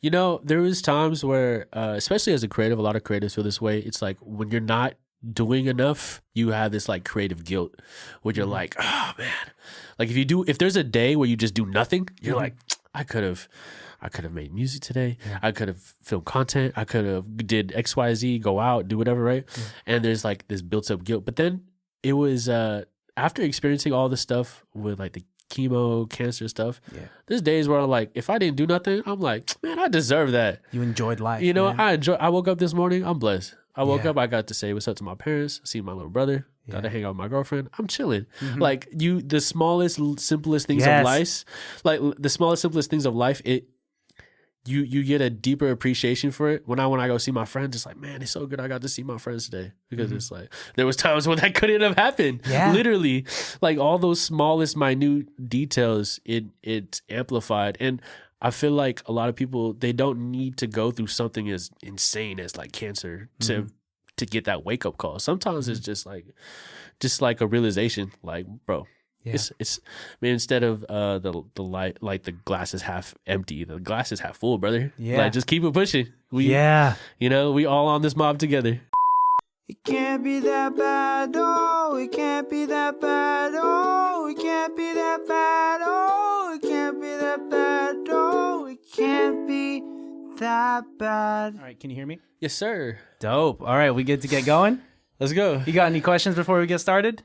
You know, there was times where, especially as a creative, a lot of creatives feel this way. It's like when you're not doing enough, you have this like creative guilt where you're like, oh man, like if there's a day where you just do nothing, you're like, I could have made music today. I could have filmed content. I could have did X, Y, Z, go out, do whatever, right? And there's like this built up guilt. But then it was after experiencing all this stuff with like the chemo, cancer stuff. Yeah. There's days where I'm like, if I didn't do nothing, I'm like, man, I deserve that. You enjoyed life. You know, man. I woke up this morning, I'm blessed. I woke up, I got to say what's up to my parents, see my little brother, got to hang out with my girlfriend. I'm chilling. Like the smallest, simplest things of life, like the smallest, simplest things of life, you get a deeper appreciation for it. When I go see my friends, it's like, man, it's so good I got to see my friends today. Because it's like, there was times when that couldn't have happened. Yeah. Literally, like all those smallest, minute details, it's amplified. And I feel like a lot of people, they don't need to go through something as insane as like cancer to get that wake up call. Sometimes it's just like a realization, like, bro, it's man, instead of the light, like the glass is half empty, the glass is half full, brother. Like just keep it pushing. You know, we all on this mob together. It can't be that bad, oh, it can't be that bad, oh, it can't be that bad, oh, it can't be that bad, oh, it can't be that bad. All right, can you hear me? Yes, sir. Dope. All right, we good to get going? Let's go. You got any questions before we get started?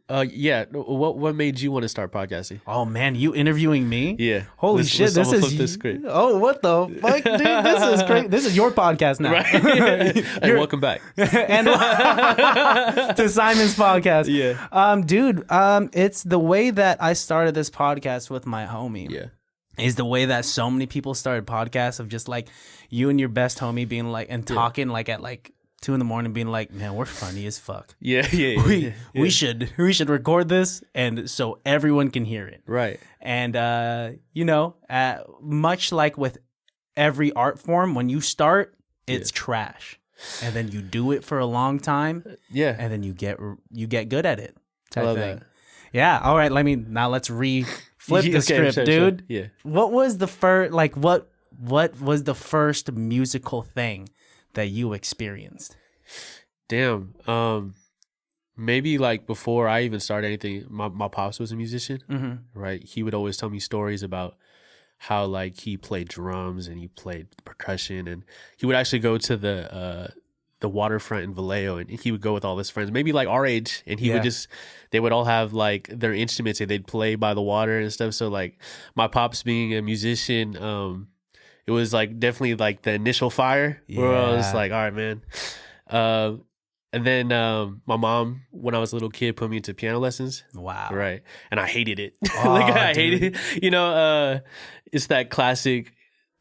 Yeah. What made you want to start podcasting? Oh man, you interviewing me? Yeah. Holy shit, this is this script. Oh, what the fuck, dude? This is great. This is your podcast now. Right. And welcome back. And to Simon's podcast. Yeah. Dude, it's the way that I started this podcast with my homie. Yeah. Is the way that so many people started podcasts, of just like you and your best homie being like and talking like at like 2 a.m, being like, man, we're funny as fuck. Yeah. We should record this and so everyone can hear it. Right. And you know, much like with every art form, when you start, it's trash, and then you do it for a long time. Yeah. And then you get good at it. I love thing. that. Yeah. All right. Let's flip the script, sure, dude. Sure. Yeah. What was the first? Like, what was the first musical thing that you experienced? Damn. Maybe like before I even started anything, my pops was a musician, right? He would always tell me stories about how like he played drums and he played percussion, and he would actually go to the waterfront in Vallejo, and he would go with all his friends, maybe like our age, and they would all have like their instruments and they'd play by the water and stuff. So like my pops being a musician, it was like definitely like the initial fire where I was like, all right, man. And then my mom, when I was a little kid, put me into piano lessons. Wow. Right. And I hated it. Oh, I hated it. You know, it's that classic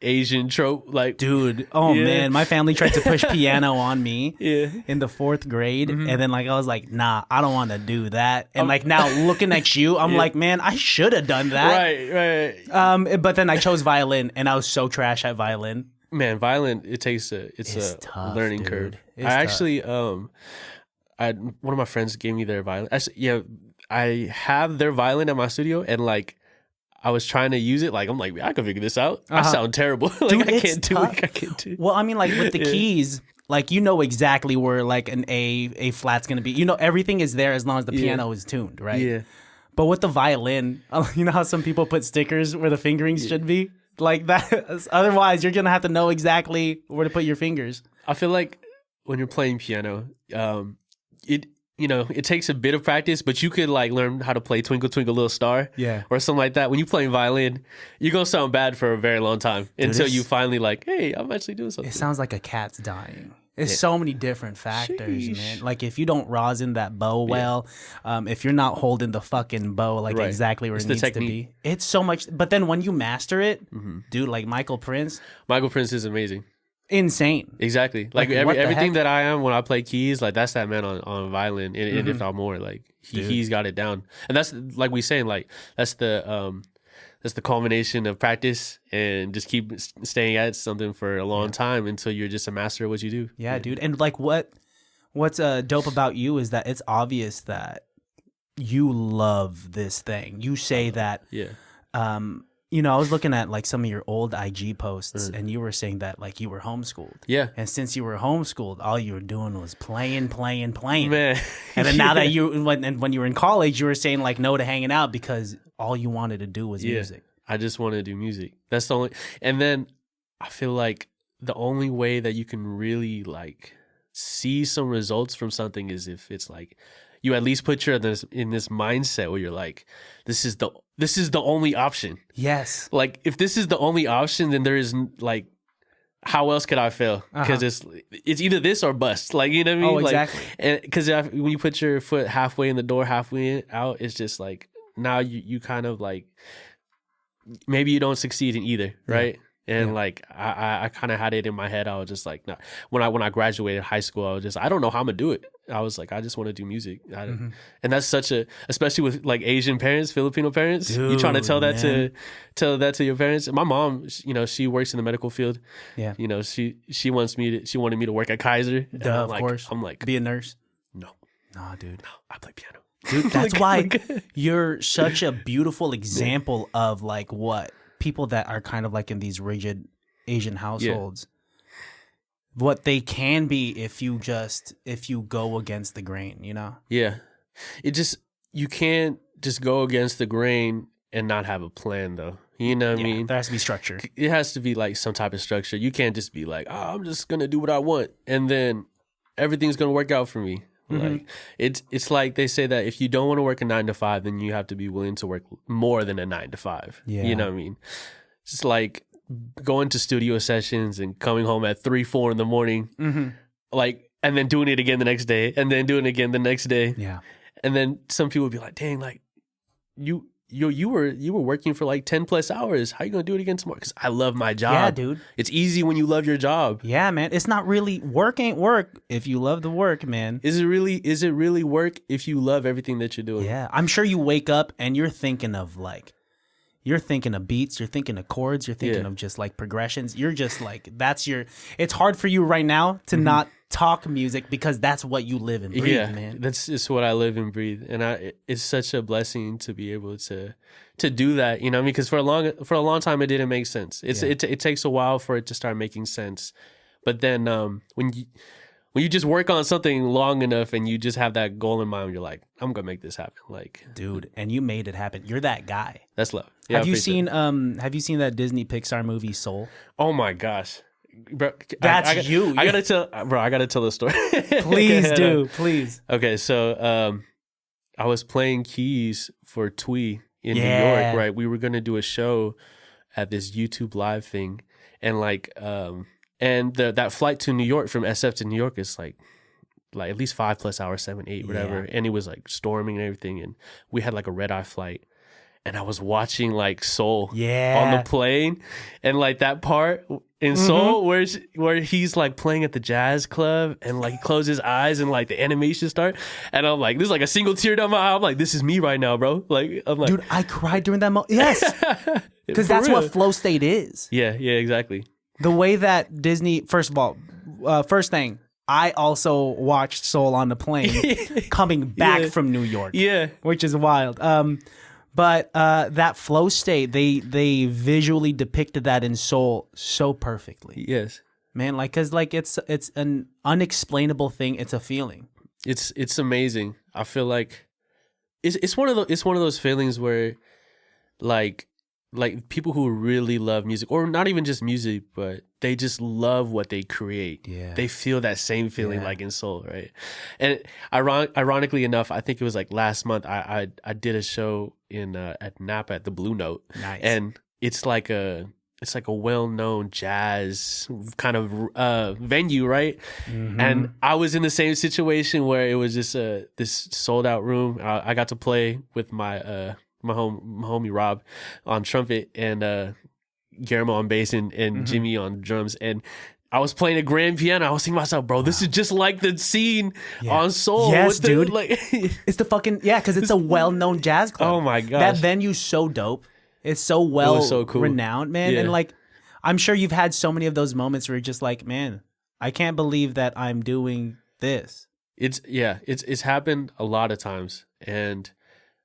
Asian trope, like, dude. Oh man, my family tried to push piano on me in the 4th grade, and then like I was like, nah, I don't want to do that. And like now looking at you, I'm like, man, I should have done that. Right. But then I chose violin, and I was so trash at violin. Man, violin, it's a tough, learning dude. curve. It's I actually one of my friends gave me their violin. Actually, I have their violin at my studio, and like I was trying to use it. Like I'm like, I can figure this out. I sound terrible. Like dude, I can't do it. I can't do it. Well, I mean, like with the keys, like you know exactly where like an A flat's gonna be. You know everything is there as long as the piano is tuned, right? Yeah. But with the violin, you know how some people put stickers where the fingerings should be? Like that. Otherwise, you're going to have to know exactly where to put your fingers. I feel like when you're playing piano, it takes a bit of practice, but you could like learn how to play Twinkle Twinkle Little Star, or something like that. When you playing violin, you're gonna sound bad for a very long time until you finally like, hey, I'm actually doing something. It sounds like a cat's dying. It's so many different factors, man. Like if you don't rosin that bow well, if you're not holding the fucking bow like exactly where it needs to be, it's so much. But then when you master it, dude, like Michael Prince is amazing. Insane. Exactly. Like everything that I am when I play keys, like that's that man on violin, and if not more, like he's got it down. And that's like we saying, like that's the culmination of practice and just keep staying at something for a long time until you're just a master of what you do. Yeah, dude. And like what's dope about you is that it's obvious that you love this thing. You say that I was looking at like some of your old IG posts, and you were saying that like you were homeschooled. Yeah. And since you were homeschooled, all you were doing was playing. Man. And then now that when you were in college, you were saying like no to hanging out because all you wanted to do was music. I just want to do music. That's the only. And then I feel like the only way that you can really like see some results from something is if it's like you at least put yourself in this mindset where you're like, this is the only option. Yes. Like if this is the only option, then there is like, how else could I fail? Because it's either this or bust. Like, you know what I mean? Oh, exactly. Like, and because when you put your foot halfway in the door, halfway out, it's just like now you kind of like maybe you don't succeed in either, right? And like I kind of had it in my head. I was just like, nah. When I graduated high school, I was just I don't know how I'm gonna do it. I was like, I just want to do music, and that's such a, especially with like Asian parents, Filipino parents. Dude, you trying to tell that to your parents. My mom, she works in the medical field. Yeah, she wanted me to work at Kaiser. Duh, of course. I'm like, be a nurse. No, nah, dude. No, I play piano. Dude, that's why you're such a beautiful example of like what people that are kind of like in these rigid Asian households, what they can be if you go against the grain, Yeah. You can't just go against the grain and not have a plan though. You know what I mean? There has to be structure. It has to be like some type of structure. You can't just be like, oh, I'm just going to do what I want and then everything's going to work out for me. Like it's like they say that if you don't want to work a 9 to 5, then you have to be willing to work more than a 9 to 5. Yeah. You know what I mean? It's like going to studio sessions and coming home at 3-4 in the morning, like, and then doing it again the next day, and then doing it again the next day. Yeah. And then some people would be like, "Dang, like you were working for like 10 plus hours. How you gonna do it again tomorrow?" Because I love my job. Yeah, dude. It's easy when you love your job. Yeah, man. It's not really work ain't work if you love the work, man. Is it really work if you love everything that you're doing? Yeah. I'm sure you wake up and you're thinking of beats, you're thinking of chords, you're thinking of just like progressions. You're just like, it's hard for you right now to not talk music because that's what you live and breathe, man. That's just what I live and breathe. And it's such a blessing to be able to do that, because for a long time it didn't make sense. It takes a while for it to start making sense. But then when you just work on something long enough and you just have that goal in mind, you're like, I'm gonna make this happen. Like, dude, and you made it happen. You're that guy. That's love. Yeah, have you seen that Disney Pixar movie Soul? Oh my gosh. Bro, that's you. I gotta tell the story. Please do, please. Okay, so I was playing keys for Twee in New York, right? We were gonna do a show at this YouTube live thing, and like and that flight to New York from SF to New York is like at least 5+ hours, 7, 8, whatever. And it was like storming and everything, and we had like a red-eye flight. And I was watching like Soul on the plane, and like that part in Soul where he's like playing at the jazz club and like he closes his eyes and like the animation start, and I'm like, there's like a single tear down my eye. I'm like, this is me right now, bro. Like, I'm like, dude, I cried during that moment. Yes, because that's real. What flow state is. Yeah, exactly. The way that Disney, first of all, first thing, I also watched Soul on the plane coming back from New York. Yeah, which is wild. But that flow state, they visually depicted that in Soul so perfectly. Yes, man. Like, cause like it's an unexplainable thing. It's a feeling. It's amazing. I feel like it's one of those feelings where, like people who really love music, or not even just music, but they just love what they create. Yeah, they feel that same feeling like in Soul, right? And ironically enough, I think it was like last month I did a show in at Napa at the Blue Note. Nice. And it's like a well-known jazz kind of venue, right? And I was in the same situation where it was just this sold out room. I got to play with my homie Rob on trumpet and Guillermo on bass and Jimmy on drums, and I was playing a grand piano. I was thinking to myself, bro, this is just like the scene on Soul. Yes, dude. Like, it's the fucking because it's a well-known jazz club. Oh my gosh, that venue's so dope. It's so cool. Renowned, man. And like, I'm sure you've had so many of those moments where you're just like, man, I can't believe that I'm doing this. It's happened a lot of times, and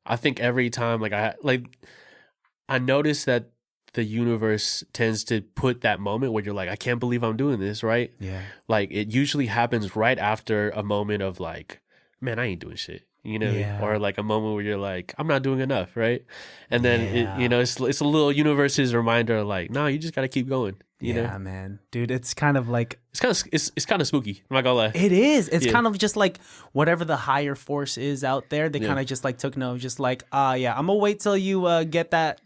I think every time I noticed that the universe tends to put that moment where you're like, I can't believe I'm doing this, right? Yeah. Like it usually happens right after a moment of like, man, I ain't doing shit. You know, or like a moment where you're like, I'm not doing enough, right? And then it's a little universe's reminder, like, no, you just gotta keep going. You know? Yeah, man, dude, it's kind of like it's kind of spooky. I'm not gonna lie. It is. It's kind of just like whatever the higher force is out there. They kind of just like took note, just like, I'm gonna wait till you get that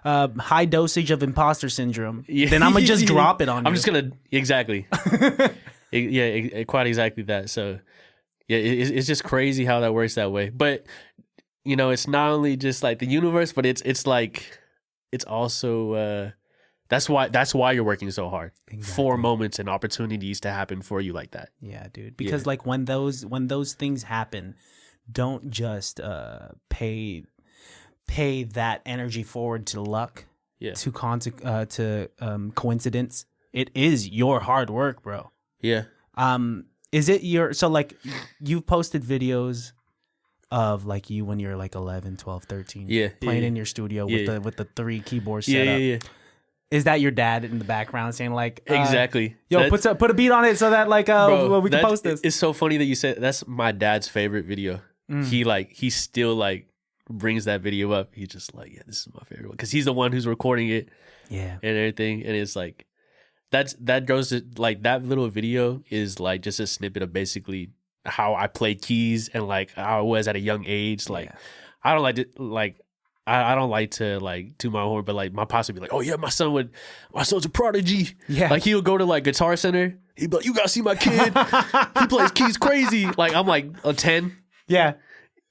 high dosage of imposter syndrome. Yeah. Then I'm gonna just drop it on you. I'm just gonna exactly. Quite exactly that. So. Yeah, it's just crazy how that works that way. But you know, it's not only just like the universe, but it's like it's also that's why you're working so hard for moments and opportunities to happen for you like that. Yeah, dude. Because like when those things happen, don't just pay that energy forward to luck, to coincidence. It is your hard work, bro. Yeah. Is it so like you've posted videos of like you when you're like 11, 12, 13 playing in your studio with the 3 keyboards set up. Yeah. Is that your dad in the background saying like exactly? Yo, put a beat on it so that like bro, we can post this. It's so funny that you said that's my dad's favorite video. He still like brings that video up. He's just like, yeah, this is my favorite one because he's the one who's recording it. Yeah. And everything, and it's like. That goes to like that little video is like just a snippet of basically how I played keys and like how I was at a young age. Like I don't like to like I don't like to like toot my horn, but like my pops would be like, oh yeah, my son's a prodigy. Yeah, like he'll go to like Guitar Center. He'd be like, you gotta see my kid. He plays keys crazy. Like I'm like a 10. Yeah.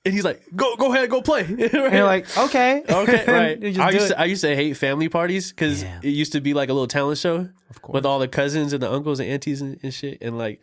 And he's like, go ahead, go play. Right? And you're like, okay. Right. I used to hate family parties because it used to be like a little talent show with all the cousins and the uncles and aunties and shit. And like,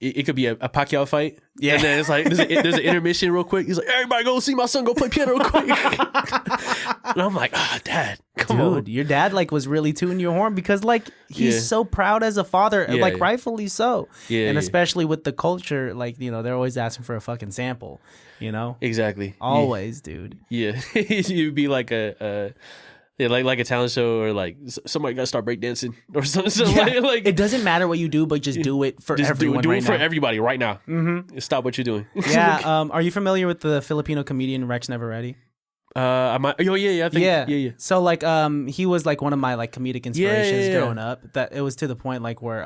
it could be a Pacquiao fight. Yeah. And then it's like, there's an intermission real quick. He's like, everybody go see my son go play piano real quick. And I'm like, Dad, come on. Dude, your dad like was really tooting your horn because like he's so proud as a father, like rightfully so. Yeah. And especially with the culture, like, you know, they're always asking for a fucking sample, you know? Exactly. Always, dude. Yeah. You'd be like like a talent show or like somebody got to start breakdancing or something. Yeah. Like it doesn't matter what you do, but just do it for everyone. Do right it for everybody right now. Mm-hmm. Stop what you're doing. Yeah. Are you familiar with the Filipino comedian Rex Neverready? I think yeah. So like he was like one of my like comedic inspirations growing up. That it was to the point like where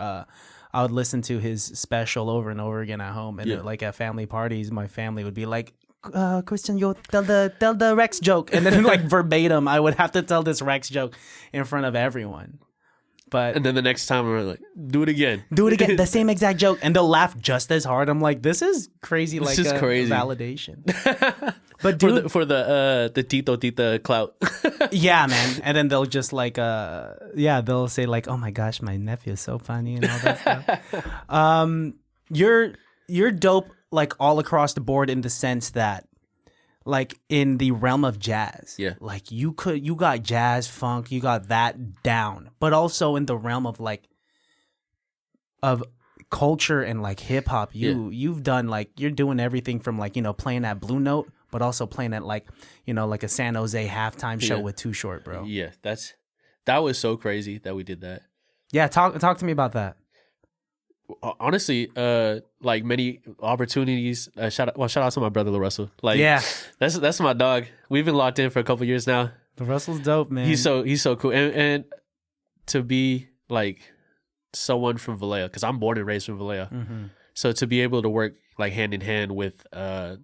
I would listen to his special over and over again at home, and like at family parties, my family would be like, Christian, yo, tell the Rex joke, and then like verbatim, I would have to tell this Rex joke in front of everyone. And then the next time we're like, do it again, the same exact joke, and they'll laugh just as hard. I'm like, this is crazy, like this is crazy validation. But dude, for the tita clout. Yeah, man. And then they'll just like they'll say like, oh my gosh, my nephew is so funny and all that stuff. You're dope like all across the board in the sense that like in the realm of jazz. Yeah. Like you got jazz, funk, you got that down. But also in the realm of like of culture and like hip hop, you've done like you're doing everything from like, you know, playing at Blue Note, but also playing at like, you know, like a San Jose halftime show with Too Short, bro. Yeah, that was so crazy that we did that. Yeah, talk to me about that. Honestly, like many opportunities. Shout out to my brother LaRussell. Like, yeah, that's my dog. We've been locked in for a couple years now. LaRussell's dope, man. He's so cool, and to be like someone from Vallejo, because I'm born and raised from Vallejo. Mm-hmm. So to be able to work like hand in hand with a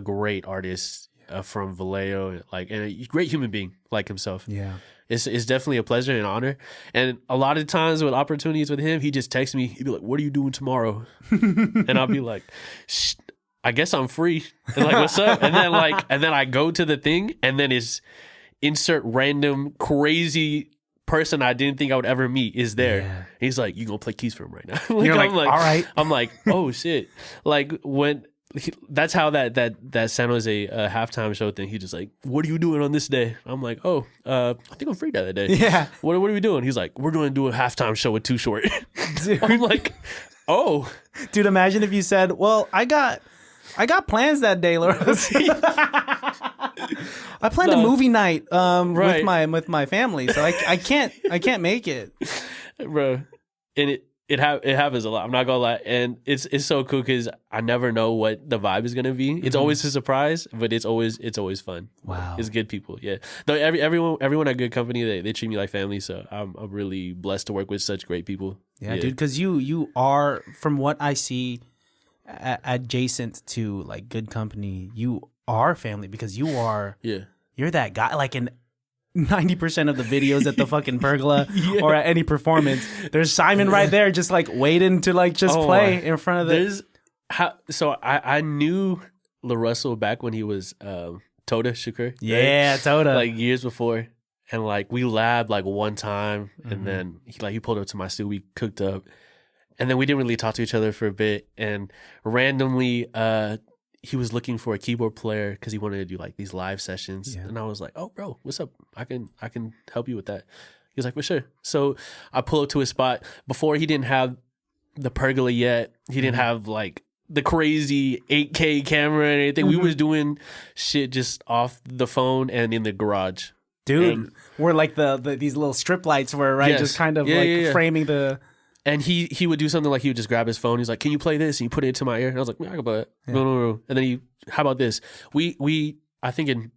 great artist from Vallejo, like, and a great human being like himself. Yeah. It's definitely a pleasure and an honor. And a lot of times with opportunities with him, he just texts me. He'd be like, what are you doing tomorrow? And I'll be like, shh, I guess I'm free. And like, what's up? And then I go to the thing, and then it's insert random crazy person I didn't think I would ever meet is there. Yeah. He's like, you gonna play keys for him right now? Like, You're like, all right. I'm like, oh shit. Like when that's how that San Jose halftime show thing. He just like, what are you doing on this day? I'm like, oh, I think I'm free that other day. Yeah. What are we doing? He's like, we're going to do a halftime show with Too Short. Dude. I'm like, oh, dude, imagine if you said, well, I got plans that day, Lorenz. I planned a movie night with my family, so I can't make it, bro. And it happens a lot. I'm not gonna lie, and it's so cool because I never know what the vibe is gonna be. It's always a surprise, but it's always fun. Wow, it's good people. Yeah, though everyone at Good Company, they treat me like family. So I'm really blessed to work with such great people. Yeah, dude. Because you are, from what I see, adjacent to like Good Company, you are family because you are. Yeah, you're that guy. Like in 90% of the videos at the fucking pergola or at any performance, there's Simon right there, just like waiting to like just play in front of the. So I knew LaRussell back when he was Toda Shakur. Yeah, right? Toda. Like years before, and like we labbed like one time, and then he pulled up to my studio, we cooked up, and then we didn't really talk to each other for a bit, and randomly he was looking for a keyboard player because he wanted to do like these live sessions. And I was like, oh, bro, what's up? I can help you with that. He was like, for sure. So I pull up to his spot. Before, he didn't have the pergola yet. He didn't have like the crazy 8K camera and anything. We was doing shit just off the phone and in the garage. Dude, where like the these little strip lights were, right? Yes. Just kind of framing the... And he would do something like he would just grab his phone. He's like, "Can you play this?" And he put it into my ear. And I was like, "Yeah, I can play it." Yeah. No. And then how about this? I think in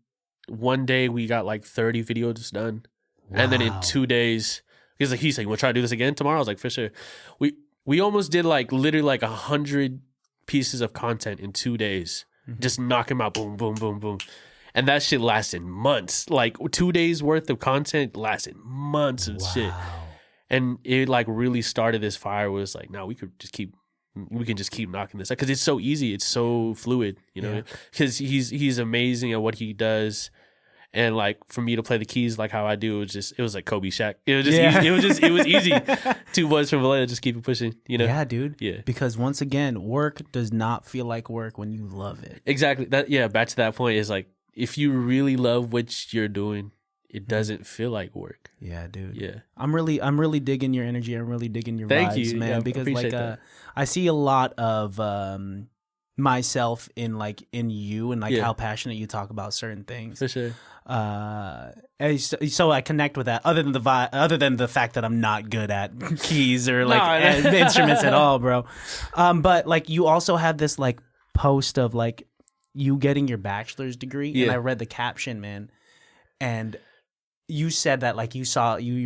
one day we got like 30 videos done. Wow. And then in 2 days, he's like, "We'll try to do this again tomorrow." I was like, "For sure." We almost did like literally like 100 pieces of content in 2 days. Just knock them out, boom, boom, boom, boom. And that shit lasted months. Like 2 days worth of content lasted months and shit. And it like really started this fire where it's like, now we can just keep knocking this out because it's so easy, it's so fluid, you know. Because he's amazing at what he does, and like for me to play the keys like how I do, it was like Kobe Shaq. It was just easy. It was easy. 2 boys from Vallejo, just keep it pushing, you know. Yeah, dude. Yeah. Because once again, work does not feel like work when you love it. Exactly. Back to that point is like if you really love what you're doing, it doesn't feel like work. Yeah, dude. Yeah. I'm really digging your energy. I'm really digging your vibes, man. Yeah, because like I see a lot of myself in you and like how passionate you talk about certain things. For sure. So I connect with that. Other than the fact that I'm not good at keys or like instruments at all, bro. But like you also had this like post of like you getting your bachelor's degree, and I read the caption, man, and you said that like you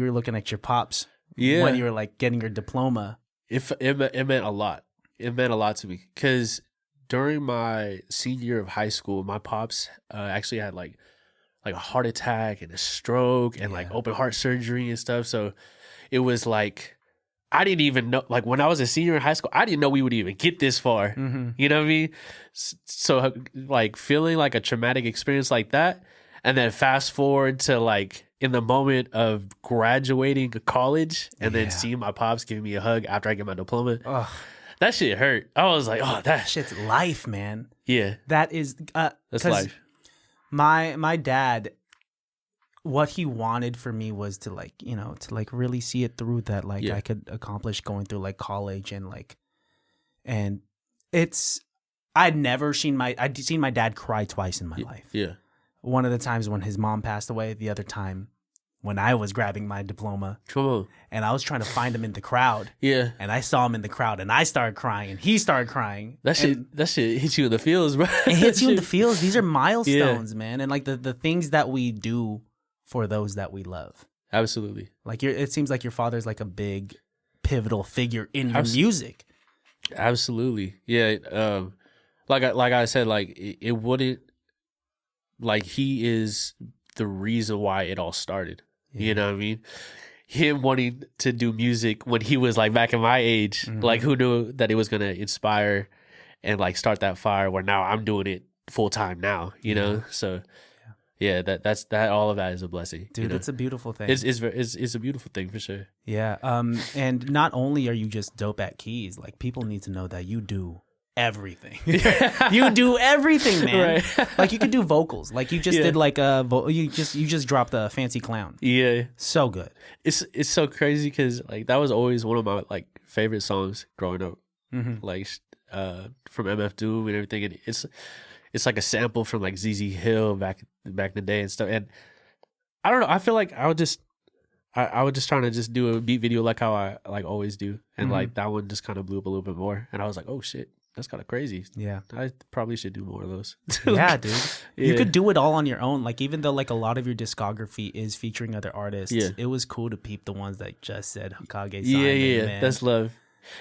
were looking at your pops when you were like getting your diploma. It meant a lot. It meant a lot to me because during my senior year of high school, my pops actually had like a heart attack and a stroke and like open heart surgery and stuff. So it was like I didn't even know, like when I was a senior in high school, I didn't know we would even get this far. You know what I mean? So like feeling like a traumatic experience like that, and then fast forward to like in the moment of graduating college and then seeing my pops giving me a hug after I get my diploma. That shit hurt. I was like, oh, that shit's life, man. Yeah. That is that's life. My dad, what he wanted for me was to like, you know, to like really see it through, that like I could accomplish going through like college and it's I'd seen my dad cry twice in my life. Yeah. One of the times when his mom passed away, the other time when I was grabbing my diploma. Cool. And I was trying to find him in the crowd. Yeah. And I saw him in the crowd and I started crying and he started crying. That shit hits you in the feels, bro. It hits you in the feels. These are milestones, man. And like the things that we do for those that we love. Absolutely. Like it seems like your father's like a big pivotal figure in your music. Absolutely. Yeah. Like I said, like it wouldn't, like he is the reason why it all started. You know what I mean? Him wanting to do music when he was like back in my age, like who knew that it was gonna inspire and like start that fire where now I'm doing it full time now, you know? So yeah, that's all of that is a blessing. Dude, you know? It's a beautiful thing. It's a beautiful thing for sure. Yeah. And not only are you just dope at keys, like people need to know that you do everything. You do everything, man. Right. Like you could do vocals. Like you just did like you just dropped a Fancy Clown. Yeah. So good. It's so crazy because like that was always one of my like favorite songs growing up. Like from MF Doom and everything. And it's like a sample from like ZZ Hill back in the day and stuff. And I don't know. I feel like I was just trying to just do a beat video like how I like always do, and like that one just kind of blew up a little bit more. And I was like, oh shit, that's kind of crazy. Yeah, I probably should do more of those. Yeah, dude. Yeah. You could do it all on your own. Like even though like a lot of your discography is featuring other artists, it was cool to peep the ones that just said Hokage Simon. Yeah, man. That's love.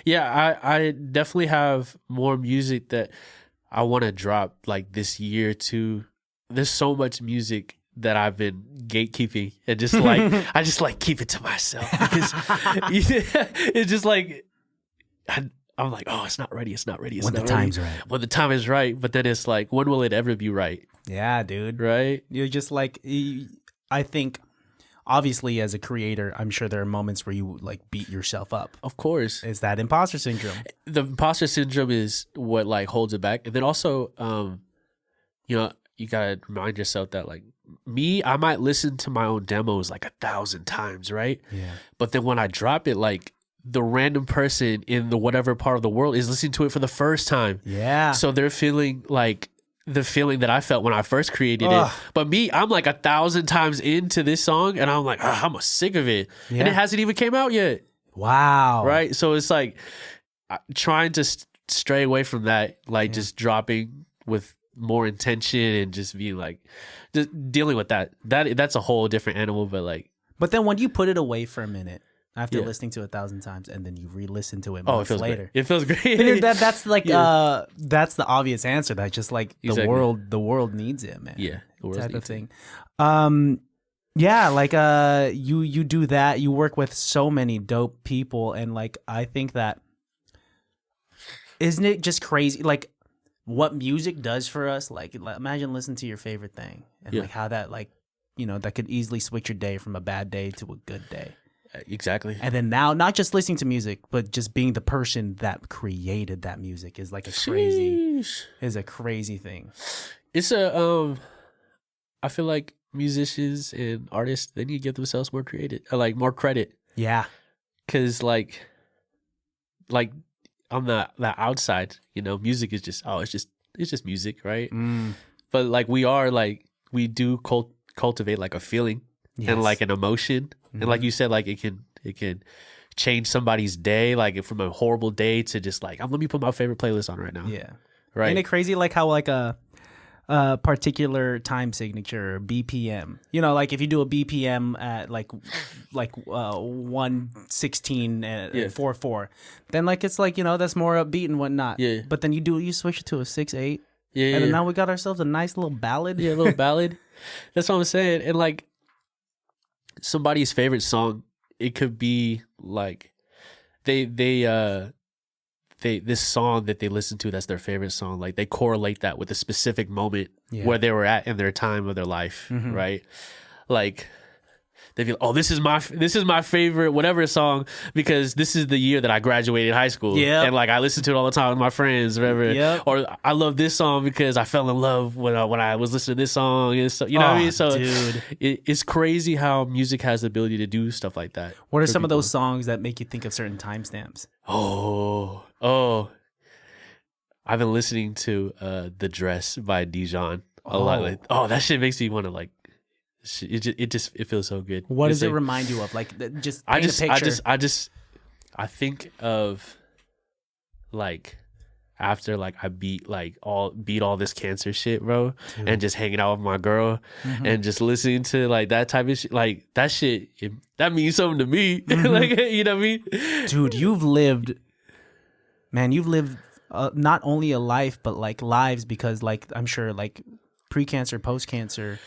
Yeah, I definitely have more music that I want to drop like this year too. There's so much music that I've been gatekeeping and just like I just like keep it to myself because it's just like I'm like, oh, it's not ready. When the time's right. When the time is right, but then it's like, when will it ever be right? Yeah, dude. Right? You're just like, I think, obviously, as a creator, I'm sure there are moments where you like beat yourself up. Of course. It's that imposter syndrome. The imposter syndrome is what like holds it back. And then also, you gotta remind yourself that like me, I might listen to my own demos like 1,000 times, right? Yeah. But then when I drop it, like, the random person in the whatever part of the world is listening to it for the first time. Yeah. So they're feeling like the feeling that I felt when I first created it. But me, I'm like 1,000 times into this song and I'm like, I'm sick of it. Yeah. And it hasn't even came out yet. Wow. Right? So it's like trying to stray away from that, like just dropping with more intention and just being like, just dealing with that. That's a whole different animal, but like. But then when you put it away for a minute, after listening to it 1,000 times, and then you re-listen to it months later. Great. It feels great. That's like that's the obvious answer. That just like the world needs it, man. Yeah, the world type of thing. Yeah, like you do that. You work with so many dope people, and like I think that isn't it just crazy? Like what music does for us. Like imagine listening to your favorite thing, and like how that like that could easily switch your day from a bad day to a good day. Exactly. And then now, not just listening to music, but just being the person that created that music is like a crazy thing. It's I feel like musicians and artists, they need to give themselves more more credit. Yeah. Cause like on the outside, music is just it's just music, right? But like we do cultivate like a feeling and like an emotion. And like you said, like it can change somebody's day, like from a horrible day to just like, let me put my favorite playlist on right now. Yeah. Right. Ain't it crazy like how like a particular time signature or BPM, like if you do a BPM at like 116.44, then like it's like, that's more upbeat and whatnot. Yeah. But then you switch it to a 6/8. Yeah. And then now we got ourselves a nice little ballad. Yeah, a little ballad. That's what I'm saying. And like somebody's favorite song, it could be like this song that they listen to that's their favorite song, like they correlate that with a specific moment where they were at in their time of their life, right? Like they feel, this is my favorite whatever song because this is the year that I graduated high school, and like I listen to it all the time with my friends, whatever. Or I love this song because I fell in love when I was listening to this song, and so, what I mean. So, dude, it's crazy how music has the ability to do stuff like that. What are some of those songs that make you think of certain timestamps? Oh, I've been listening to "The Dress" by Dijon a lot. Like, that shit makes me want to like. It feels so good. What does it remind you of? Like just paint a picture. I think of like after like I beat all this cancer shit, bro, and just hanging out with my girl and just listening to like that type of shit. Like that shit, that means something to me. Like, you know what I mean? Dude, you've lived not only a life but like lives, because like I'm sure like pre-cancer, post-cancer.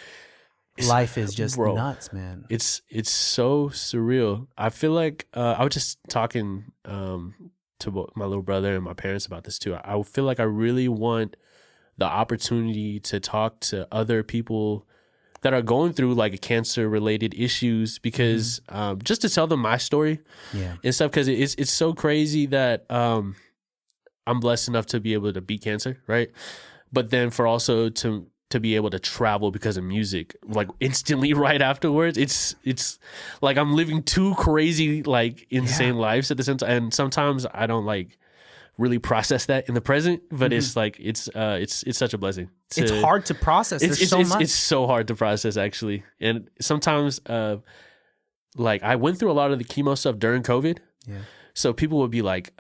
Life is just nuts, man. It's so surreal. I feel like I was just talking to my little brother and my parents about this too. I feel like I really want the opportunity to talk to other people that are going through like cancer related issues, because just to tell them my story and stuff, because it's so crazy that I'm blessed enough to be able to beat cancer, right? But then for also to be able to travel because of music, like instantly right afterwards. It's like I'm living two crazy, like insane lives at the same time. And sometimes I don't like really process that in the present, but it's like it's such a blessing. It's hard to process. There's so much. It's so hard to process actually, and sometimes like I went through a lot of the chemo stuff during COVID. Yeah. So people would be like,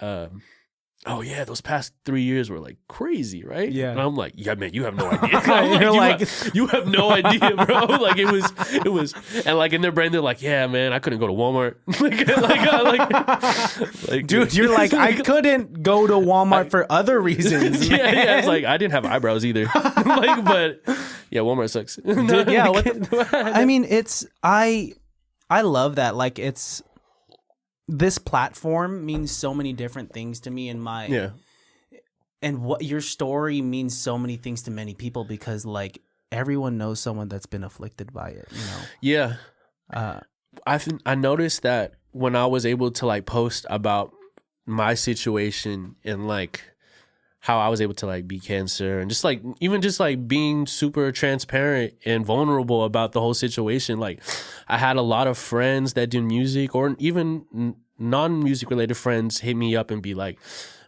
oh yeah, those past 3 years were like crazy, right? Yeah. And I'm like, yeah, man, you have no idea. You have no idea, bro. Like it was, and like in their brain, they're like, yeah, man, I couldn't go to Walmart. like, dude, you're like, I couldn't go to Walmart for other reasons. Yeah. It's like I didn't have eyebrows either. Like, but yeah, Walmart sucks. Dude, yeah. I mean, I love that. Like this platform means so many different things to me and what your story means so many things to many people because like everyone knows someone that's been afflicted by it, you know? Yeah. I noticed that when I was able to like post about my situation and like how I was able to like beat cancer and just like even just like being super transparent and vulnerable about the whole situation. Like I had a lot of friends that do music or even non-music related friends hit me up and be like,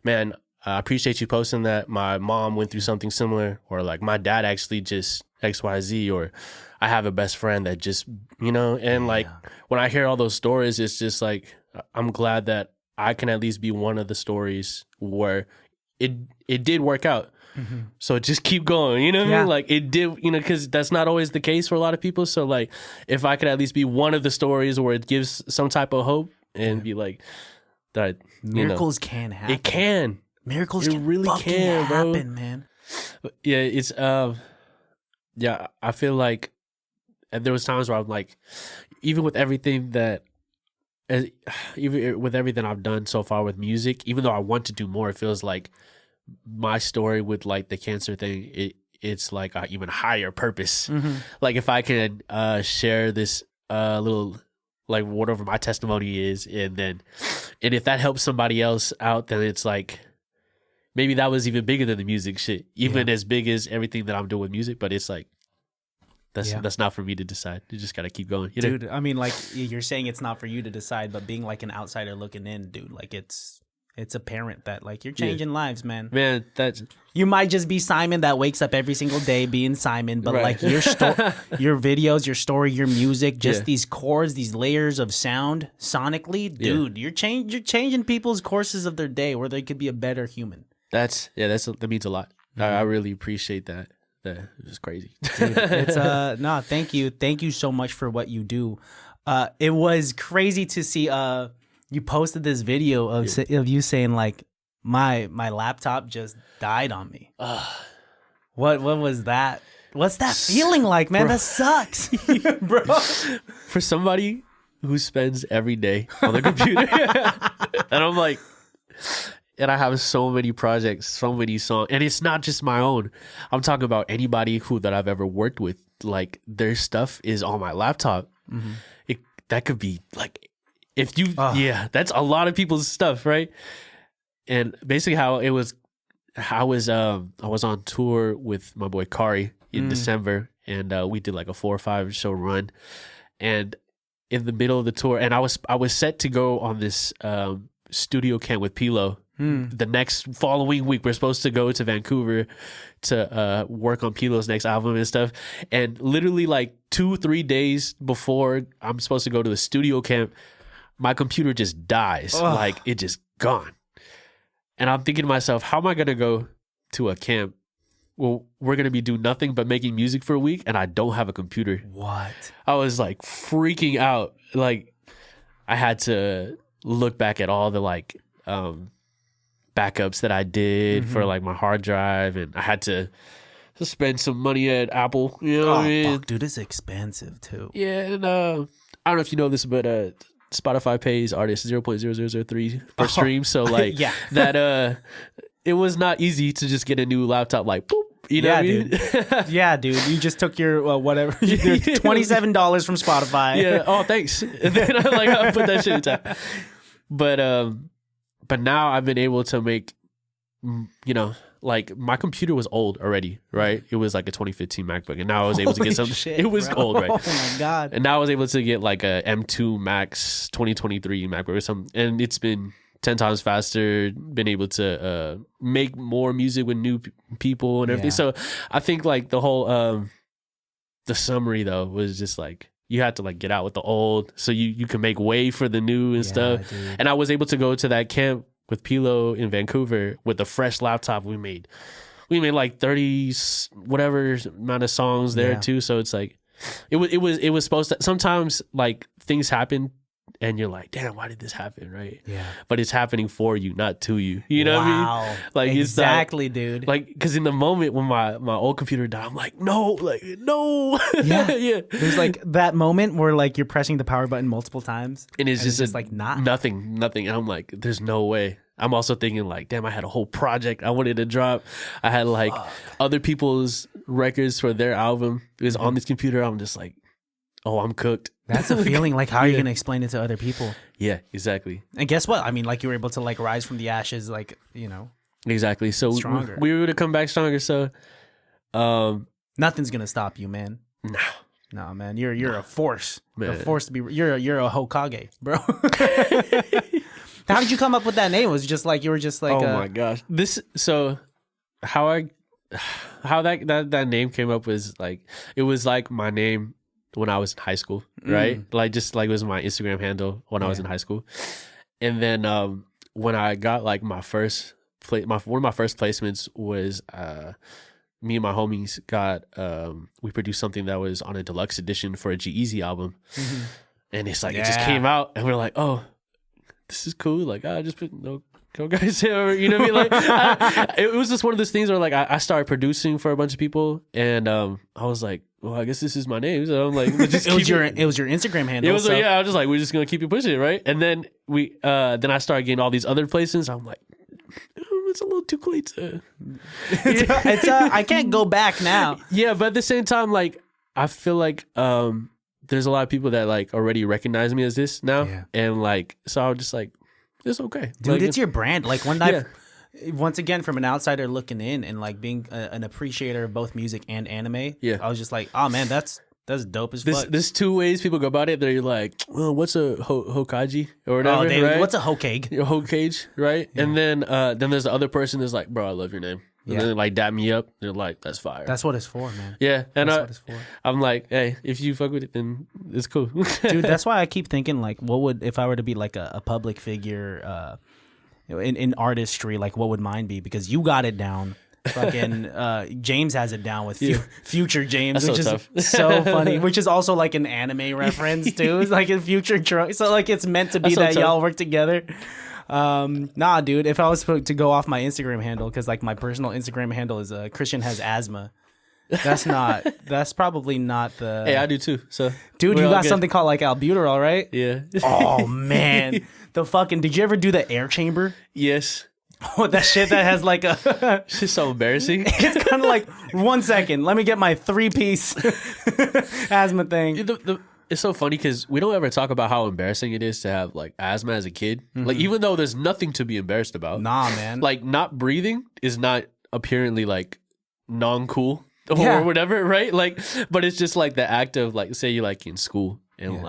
man, I appreciate you posting that. My mom went through something similar, or like my dad actually just XYZ, or I have a best friend that just, you know, and like when I hear all those stories, it's just like, I'm glad that I can at least be one of the stories where it did work out. Mm-hmm. So just keep going, you know what I mean? Like it did, you know, because that's not always the case for a lot of people. So like if I could at least be one of the stories where it gives some type of hope and be like that, miracles can happen. It can. Miracles can really can happen, bro. Man. Yeah, it's yeah, I feel like there was times where I'm like, even with everything that even with everything I've done so far with music, even though I want to do more, it feels like my story with like the cancer thing, it's like a even higher purpose. Mm-hmm. Like if I can share this little like whatever my testimony is, and if that helps somebody else out, then it's like maybe that was even bigger than the music shit, even as big as everything that I'm doing with music. But it's like that's not for me to decide. You just gotta keep going, you know? Dude. I mean, like you're saying, it's not for you to decide, but being like an outsider looking in, dude, like it's apparent that like you're changing lives, man. Man, you might just be Simon that wakes up every single day being Simon, but like your your videos, your story, your music, just these chords, these layers of sound sonically, dude, you're changing people's courses of their day where they could be a better human. That means a lot. Mm-hmm. I really appreciate that. It was crazy. Dude, it's no, thank you so much for what you do. It was crazy to see you posted this video of you saying like my laptop just died on me. What was that? What's that feeling like, man? Bro. That sucks. Bro. For somebody who spends every day on the computer and I'm like, and I have so many projects, so many songs, and it's not just my own. I'm talking about anybody that I've ever worked with. Like their stuff is on my laptop. Mm-hmm. That could be like, if you, that's a lot of people's stuff, right? And basically how it was, I was on tour with my boy Kari in December, and we did like a 4 or 5 show run, and in the middle of the tour, and I was set to go on this studio camp with Pilo. The next following week, we're supposed to go to Vancouver to work on Pilo's next album and stuff. And literally like 2-3 days before I'm supposed to go to the studio camp, my computer just dies. Like it just gone. And I'm thinking to myself, how am I going to go to a camp? Well, we're going to be doing nothing but making music for a week, and I don't have a computer. What? I was like freaking out. Like I had to look back at all the like backups that I did for like my hard drive, and I had to spend some money at Apple. You know what I mean? Fuck, dude, it's expensive too. Yeah, and I don't know if you know this, but Spotify pays artists 0.0003 per stream. So like that it was not easy to just get a new laptop like boop. You know what I mean? Dude. Yeah, dude. You just took your whatever $27 from Spotify. Yeah. Oh, thanks. And then I put that shit in time. But now I've been able to make, you know, like my computer was old already, right? It was like a 2015 MacBook, and now I was able to get something. It was old, right? Oh my god! And now I was able to get like a M2 Max 2023 MacBook or something, and it's been 10 times faster, been able to make more music with new people and everything. So I think like the whole the summary though was just like you had to like get out with the old so you can make way for the new and stuff. Dude. And I was able to go to that camp with Pilo in Vancouver with a fresh laptop. We made like 30 whatever amount of songs there too. So it's like it was supposed to, sometimes like things happen and you're like, damn, why did this happen? Right. Yeah. But it's happening for you, not to you. You know what I mean? Like exactly, it's not, dude. Like, because in the moment when my old computer died, I'm like, no. Yeah. Yeah. There's like that moment where like you're pressing the power button multiple times. And it's just like nothing. And I'm like, there's no way. I'm also thinking like, damn, I had a whole project I wanted to drop. I had like other people's records for their album. It was on this computer. I'm just like, oh, I'm cooked. That's a feeling. Like, how are you going to explain it to other people? Yeah, exactly. And guess what? I mean, like, you were able to, like, rise from the ashes, like, you know. Exactly. So stronger. we were able to come back stronger. So nothing's going to stop you, man. No, man. You're a force. Man. A force to be. You're a Hokage, bro. How did you come up with that name? Was it just like, you were just like. Oh, my gosh. How that name came up was like, it was like my name when I was in high school, right? Like just like it was my Instagram handle when I was in high school. And then when I got like my first one of my first placements was me and my homies got we produced something that was on a deluxe edition for a G-Eazy album. And it's like it just came out and we're like, oh, this is cool. Like I just put no guys here, you know what I mean? Like it was just one of those things where like I started producing for a bunch of people and I was like, well, I guess this is my name. So I'm like, just it was your Instagram handle. It was I was just like, we're just gonna keep it pushing, right? And then then I started getting all these other places. I'm like, it's a little too late to. I can't go back now. Yeah, but at the same time, like I feel like there's a lot of people that like already recognize me as this now, and like so I was just like, it's okay, dude. Like, it's your brand. Like when I. Once again, from an outsider looking in and like being an appreciator of both music and anime, I was just like, oh man, that's dope as fuck. There's two ways people go about it. They're like, well, what's a Hokage or whatever, right? What's a Hokage? Hokage, right? Yeah. And then there's the other person that's like, bro, I love your name. And then they like dap me up. They're like, that's fire. That's what it's for, man. Yeah, and that's what it's for. I'm like, hey, if you fuck with it, then it's cool, dude. That's why I keep thinking like, what would if I were to be like a public figure. In artistry, like what would mine be? Because you got it down. Fucking James has it down with Future James, which is so funny. Which is also like an anime reference too. It's like in Future Trunk. So like it's meant to be that y'all work together. Nah, dude. If I was to go off my Instagram handle, because like my personal Instagram handle is Christian has asthma. That's probably not the. Hey, I do too. So, dude, you got something called like albuterol, right? Yeah. Oh man, the fucking. Did you ever do the air chamber? Yes. Oh, that shit that has like a. It's just so embarrassing. It's kind of like 1 second. Let me get my 3-piece asthma thing. It's so funny because we don't ever talk about how embarrassing it is to have like asthma as a kid. Like even though there's nothing to be embarrassed about. Nah, man. Like not breathing is not apparently like non-cool. Or whatever, right? Like, but it's just like the act of like, say you're like in school and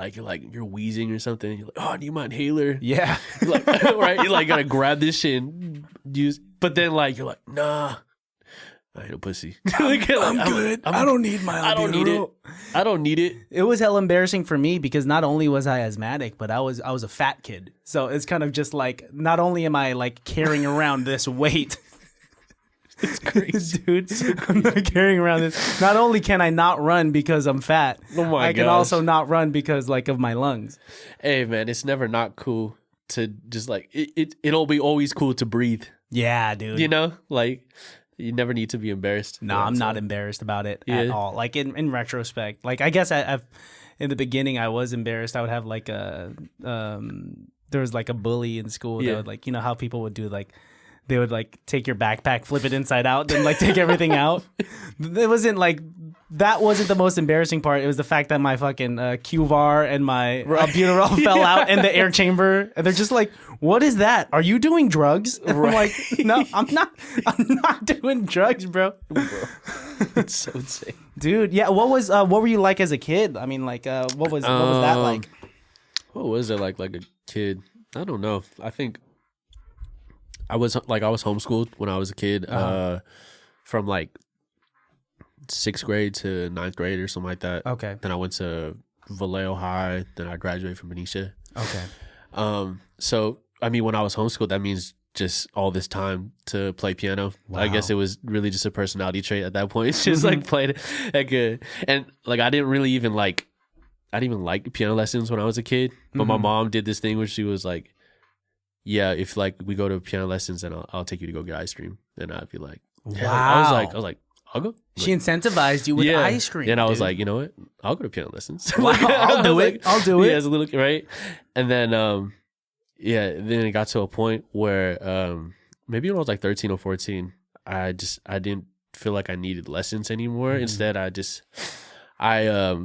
you're wheezing or something. And you're like, oh, I need my inhaler. Yeah, like right. You like gotta grab this shit and use. But then like you're like, nah, I ain't a pussy. I'm good. I don't need my. I don't need it. I don't need it. It was hell embarrassing for me because not only was I asthmatic, but I was a fat kid. So it's kind of just like, not only am I like carrying around this weight. It's crazy, dude. I'm not carrying around this. Not only can I not run because I'm fat, I can also not run because like of my lungs. Hey man, it's never not cool to just like it'll be always cool to breathe. Yeah, dude. You know, like you never need to be embarrassed. No, I'm not embarrassed about it at all. Like in retrospect, like I guess I've in the beginning I was embarrassed. I would have like a there was like a bully in school that would like, you know how people would do like. They would like take your backpack, flip it inside out, then like take everything out. It wasn't like that wasn't the most embarrassing part. It was the fact that my fucking QVAR and my albuterol fell out in the air chamber, and they're just like, "What is that? Are you doing drugs?" And I'm like, "No, I'm not. I'm not doing drugs, bro." It's so insane, dude. Yeah, what were you like as a kid? I mean, like, what was that like? What was it like a kid? I don't know. I think I was homeschooled when I was a kid, from like 6th grade to 9th grade or something like that. Okay. Then I went to Vallejo High. Then I graduated from Benicia. Okay. So I mean, when I was homeschooled, that means just all this time to play piano. Wow. I guess it was really just a personality trait at that point. It's just like played like and like I didn't even like piano lessons when I was a kid. But my mom did this thing where she was like, "Yeah, if like we go to piano lessons, then I'll take you to go get ice cream." And I'd be like, yeah. "Wow!" I was like, "I'll go." She incentivized you with ice cream. And I was like, you know what? I'll go to piano lessons. Wow, I'll do it. I'll do it. Yeah, as a little kid, right? And then then it got to a point where maybe when I was like 13 or 14, I didn't feel like I needed lessons anymore. Instead, I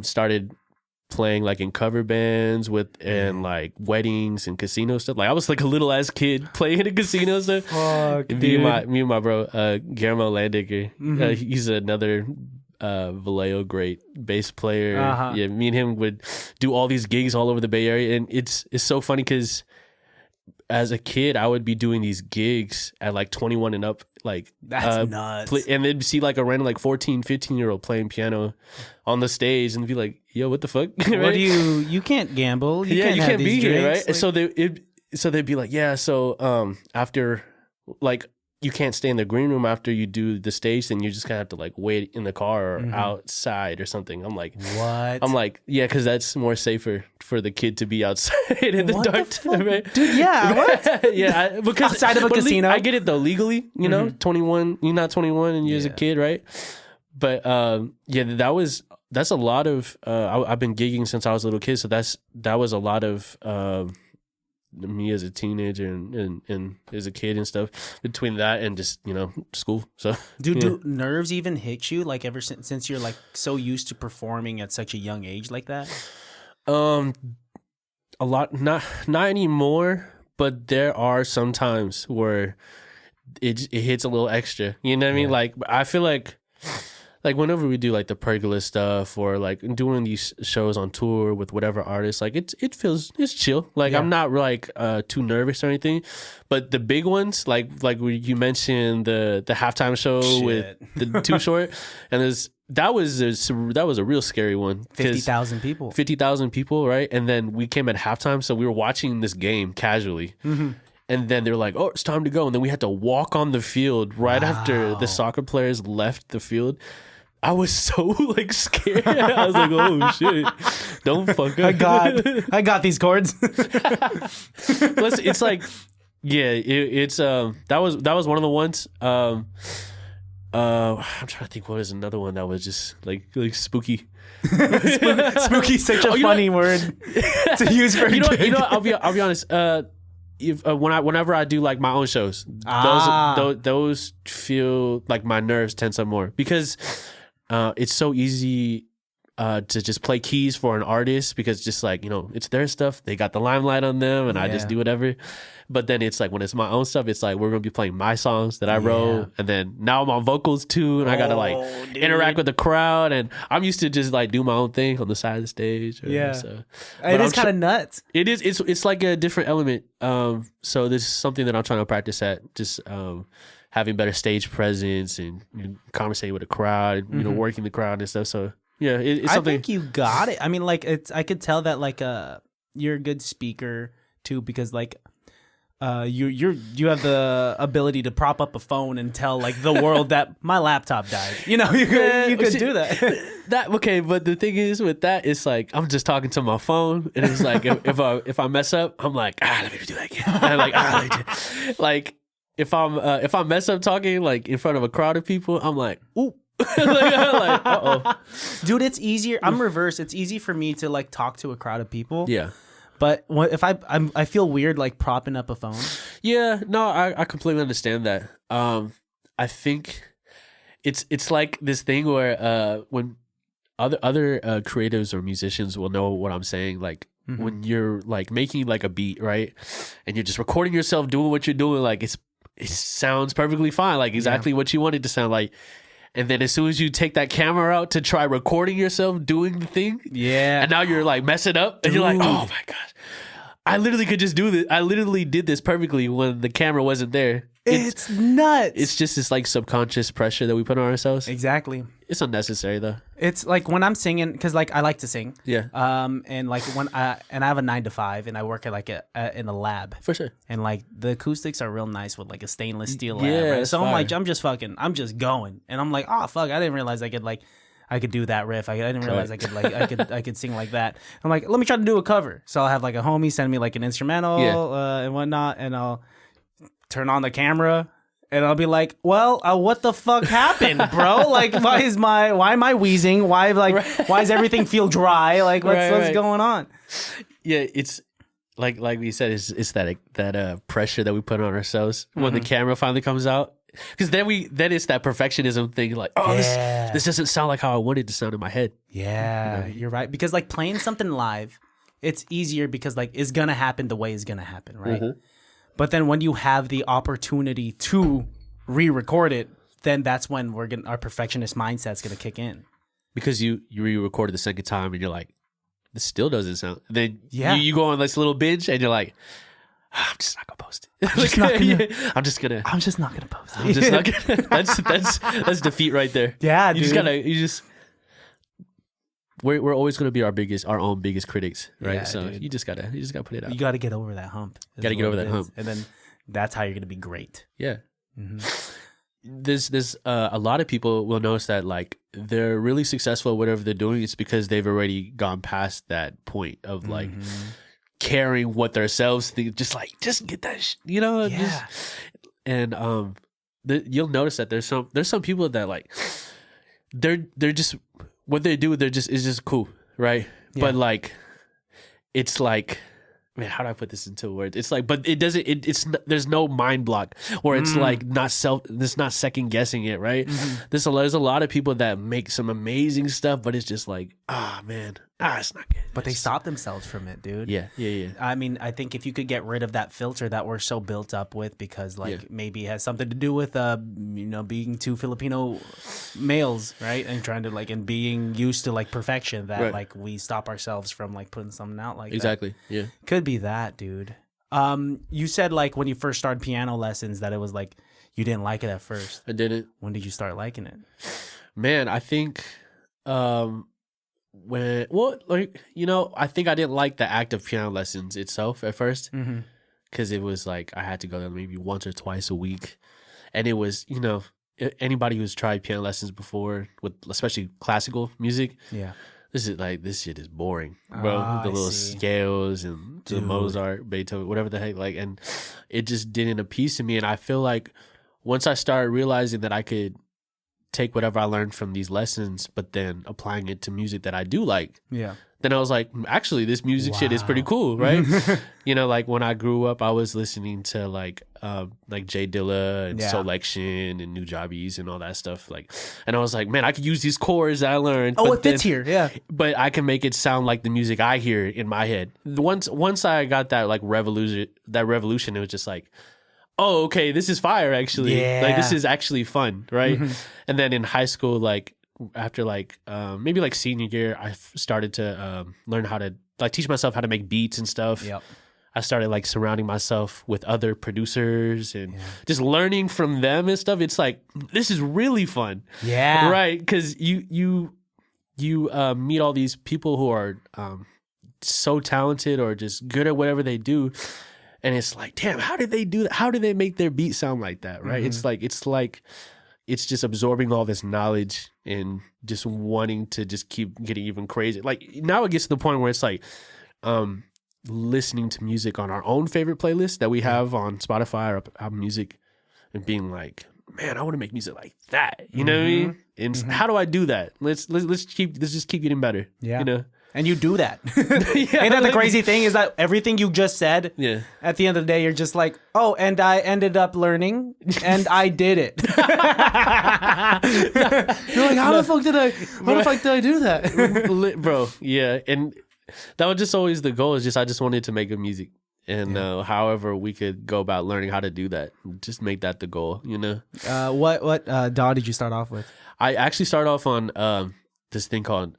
started playing like in cover bands and like weddings and casino stuff. Like I was like a little ass kid playing in a casino stuff. Fuck, me and my bro Guillermo Landiger, he's another Vallejo great bass player. Yeah, me and him would do all these gigs all over the Bay Area, and it's so funny because as a kid I would be doing these gigs at like 21 and up, like that's nuts. And then see like a random like 14, 15-year-old playing piano on the stage and be like, yo, what the fuck? Right? What do you can't gamble. You can't be here, right? Like... So they'd be like, yeah, so after like you can't stay in the green room after you do the stage, then you're just gonna have to like wait in the car or outside or something. I'm like, what? I'm like, yeah, because that's more safer for the kid to be outside in the dark. Right? Dude, yeah, what? Yeah, because outside of a casino. I get it though, legally, you know, 21, you're not 21 and you're as a kid, right? But that's a lot of I've been gigging since I was a little kid, so that was a lot of me as a teenager and as a kid and stuff, between that and just, you know, school. So do nerves even hit you like ever since you're like so used to performing at such a young age like that? A lot, not anymore, but there are some times where it hits a little extra, you know what I mean? Like I feel like whenever we do like the pergola stuff or like doing these shows on tour with whatever artist, like it's chill. Like I'm not like too nervous or anything. But the big ones, like you mentioned the halftime show with the Too Short, and that was a real scary one. 50,000 people, right? And then we came at halftime, so we were watching this game casually. And then they were like, oh, it's time to go. And then we had to walk on the field right after the soccer players left the field. I was so like scared. I was like, oh shit, don't fuck up. I got these chords. Plus, it's like, yeah, it's that was one of the ones. I'm trying to think what is another one that was just like spooky. Spooky, such a funny word to use for you know. I'll be honest. Whenever I do like my own shows, those feel like my nerves tense up more because it's so easy to just play keys for an artist because just like, you know, it's their stuff, they got the limelight on them, and I just do whatever. But then it's like when it's my own stuff, it's like we're gonna be playing my songs that I wrote, and then now I'm on vocals too, and I gotta like interact with the crowd, and I'm used to just like do my own thing on the side of the stage. So. It is kind of nuts. It is. It's like a different element. So this is something that I'm trying to practice at. Just having better stage presence and conversating with the crowd, you know, working the crowd and stuff. So yeah, it's something. I think you got it. I mean, like I could tell that like you're a good speaker too, because like you have the ability to prop up a phone and tell like the world that my laptop died. You know, you could do that. Okay, but the thing is with that, it's like I'm just talking to my phone, and it's like if I mess up, I'm like let me do that again. And I'm like like if I mess up talking like in front of a crowd of people, I'm like ooh. like, uh-oh. Dude, it's easier. I'm reverse. It's easy for me to like talk to a crowd of people. Yeah. But if I feel weird like propping up a phone. Yeah, no, I completely understand that. I think it's like this thing where when other creatives or musicians will know what I'm saying. Like when you're like making like a beat, right, and you're just recording yourself doing what you're doing, like it sounds perfectly fine, like exactly what you want it to sound like. And then as soon as you take that camera out to try recording yourself doing the thing, and now you're like messing up, and you're like, oh my gosh, I literally could just do this. I literally did this perfectly when the camera wasn't there. It's nuts. It's just this like subconscious pressure that we put on ourselves. Exactly. It's unnecessary though. It's like when I'm singing, because like I like to sing. Yeah. And like when I have a 9 to 5, and I work at like in a lab. For sure. And like the acoustics are real nice with like a stainless steel lab. Yeah. Right? So fire. I'm like, I'm just going, and I'm like, oh fuck, I didn't realize I could do that riff. I didn't realize I could sing like that. I'm like, let me try to do a cover. So I'll have like a homie send me like an instrumental and whatnot, and I'll turn on the camera. And I'll be like, well, what the fuck happened, bro? Like, why am I wheezing? Why does everything feel dry? Like, what's going on? Yeah, it's like we said, it's that pressure that we put on ourselves when the camera finally comes out. Because then it's that perfectionism thing, like, oh, this doesn't sound like how I wanted it to sound in my head. Yeah, you're right. Because like playing something live, it's easier because like it's gonna happen the way it's gonna happen, right? Mm-hmm. But then when you have the opportunity to re-record it, then that's when our perfectionist mindset's gonna kick in. Because you re-recorded the second time and you're like, this still doesn't sound. Then you go on this little binge and you're like, I'm just not gonna post it. I'm just not gonna post it. I'm just not gonna. That's defeat right there. Yeah, dude. We're always gonna be our own biggest critics, right? Yeah, so dude. you just gotta put it out. You gotta get over that hump. Gotta get over that hump, and then that's how you're gonna be great. Yeah. Mm-hmm. There's a lot of people will notice that like they're really successful at whatever they're doing. It's because they've already gone past that point of like caring what themselves think. Just get that, Yeah. You'll notice that there's some people that like they're just what they do. Is just cool, right? Yeah. But like, it's like. Man, how do I put this into words? It's like, but it doesn't. There's no mind block, or it's like it's not second guessing it, right? Mm-hmm. There's a lot of people that make some amazing stuff, but it's just like, it's not good. But they stop themselves from it, dude. Yeah. I mean, I think if you could get rid of that filter that we're so built up with, because maybe it has something to do with being two Filipino males, right, and trying to and being used to like perfection, that like we stop ourselves from like putting something out like exactly. That. Yeah, could be that, dude. You said like when you first started piano lessons that it was like you didn't like it at first. I didn't. When did you start liking it? Man, I think I think I didn't like the act of piano lessons itself at first, because it was like I had to go there maybe once or twice a week, and it was anybody who's tried piano lessons before, with especially classical music, this shit is boring, bro. The little scales and the Mozart, Beethoven, whatever the heck, and it just didn't appease to me. And I feel like once I started realizing that I could take whatever I learned from these lessons, but then applying it to music that I do like. Yeah. Then I was like, actually, this music shit is pretty cool, right? Like when I grew up, I was listening to like Jay Dilla and Selection and Nujabes and all that stuff. And I was like, man, I could use these chords that I learned. Oh, it fits here, yeah. But I can make it sound like the music I hear in my head. Once I got that revolution, it was just like, oh, okay, this is fire, actually. Yeah. This is actually fun, right? And then in high school, after maybe senior year, I started to learn how to teach myself how to make beats and stuff. Yep. I started surrounding myself with other producers and just learning from them and stuff. It's like, this is really fun. Yeah. Right? Because you meet all these people who are so talented or just good at whatever they do. And it's like, damn, how did they do that? How did they make their beat sound like that? Right? It's just absorbing all this knowledge and just wanting to just keep getting even crazy. Now it gets to the point where it's listening to music on our own favorite playlist that we have on Spotify or Apple Music and being like, man, I want to make music like that. You know what I mean? And how do I do that? Let's just keep getting better. Yeah. And you do that. Ain't that the crazy thing is that everything you just said, at the end of the day, you're just like, oh, and I ended up learning and I did it. You're like, how the fuck did I do that? Bro, yeah. And that was just always the goal, I just wanted to make good music. And however we could go about learning how to do that, just make that the goal, What DAW did you start off with? I actually started off on this thing called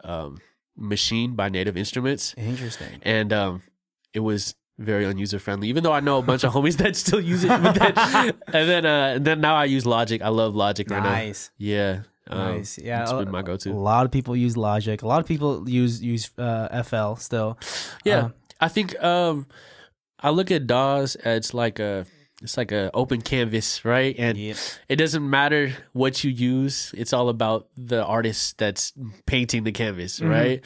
Machine by Native Instruments. Interesting. And it was very unuser friendly. Even though I know a bunch of homies that still use it, and then now I use Logic. I love Logic right now. Nice. Yeah. Nice. Yeah. It's been my go-to. A lot of people use Logic. A lot of people use FL still. Yeah. I think I look at DAWs as like a open canvas, right? And it doesn't matter what you use. It's all about the artist that's painting the canvas, right?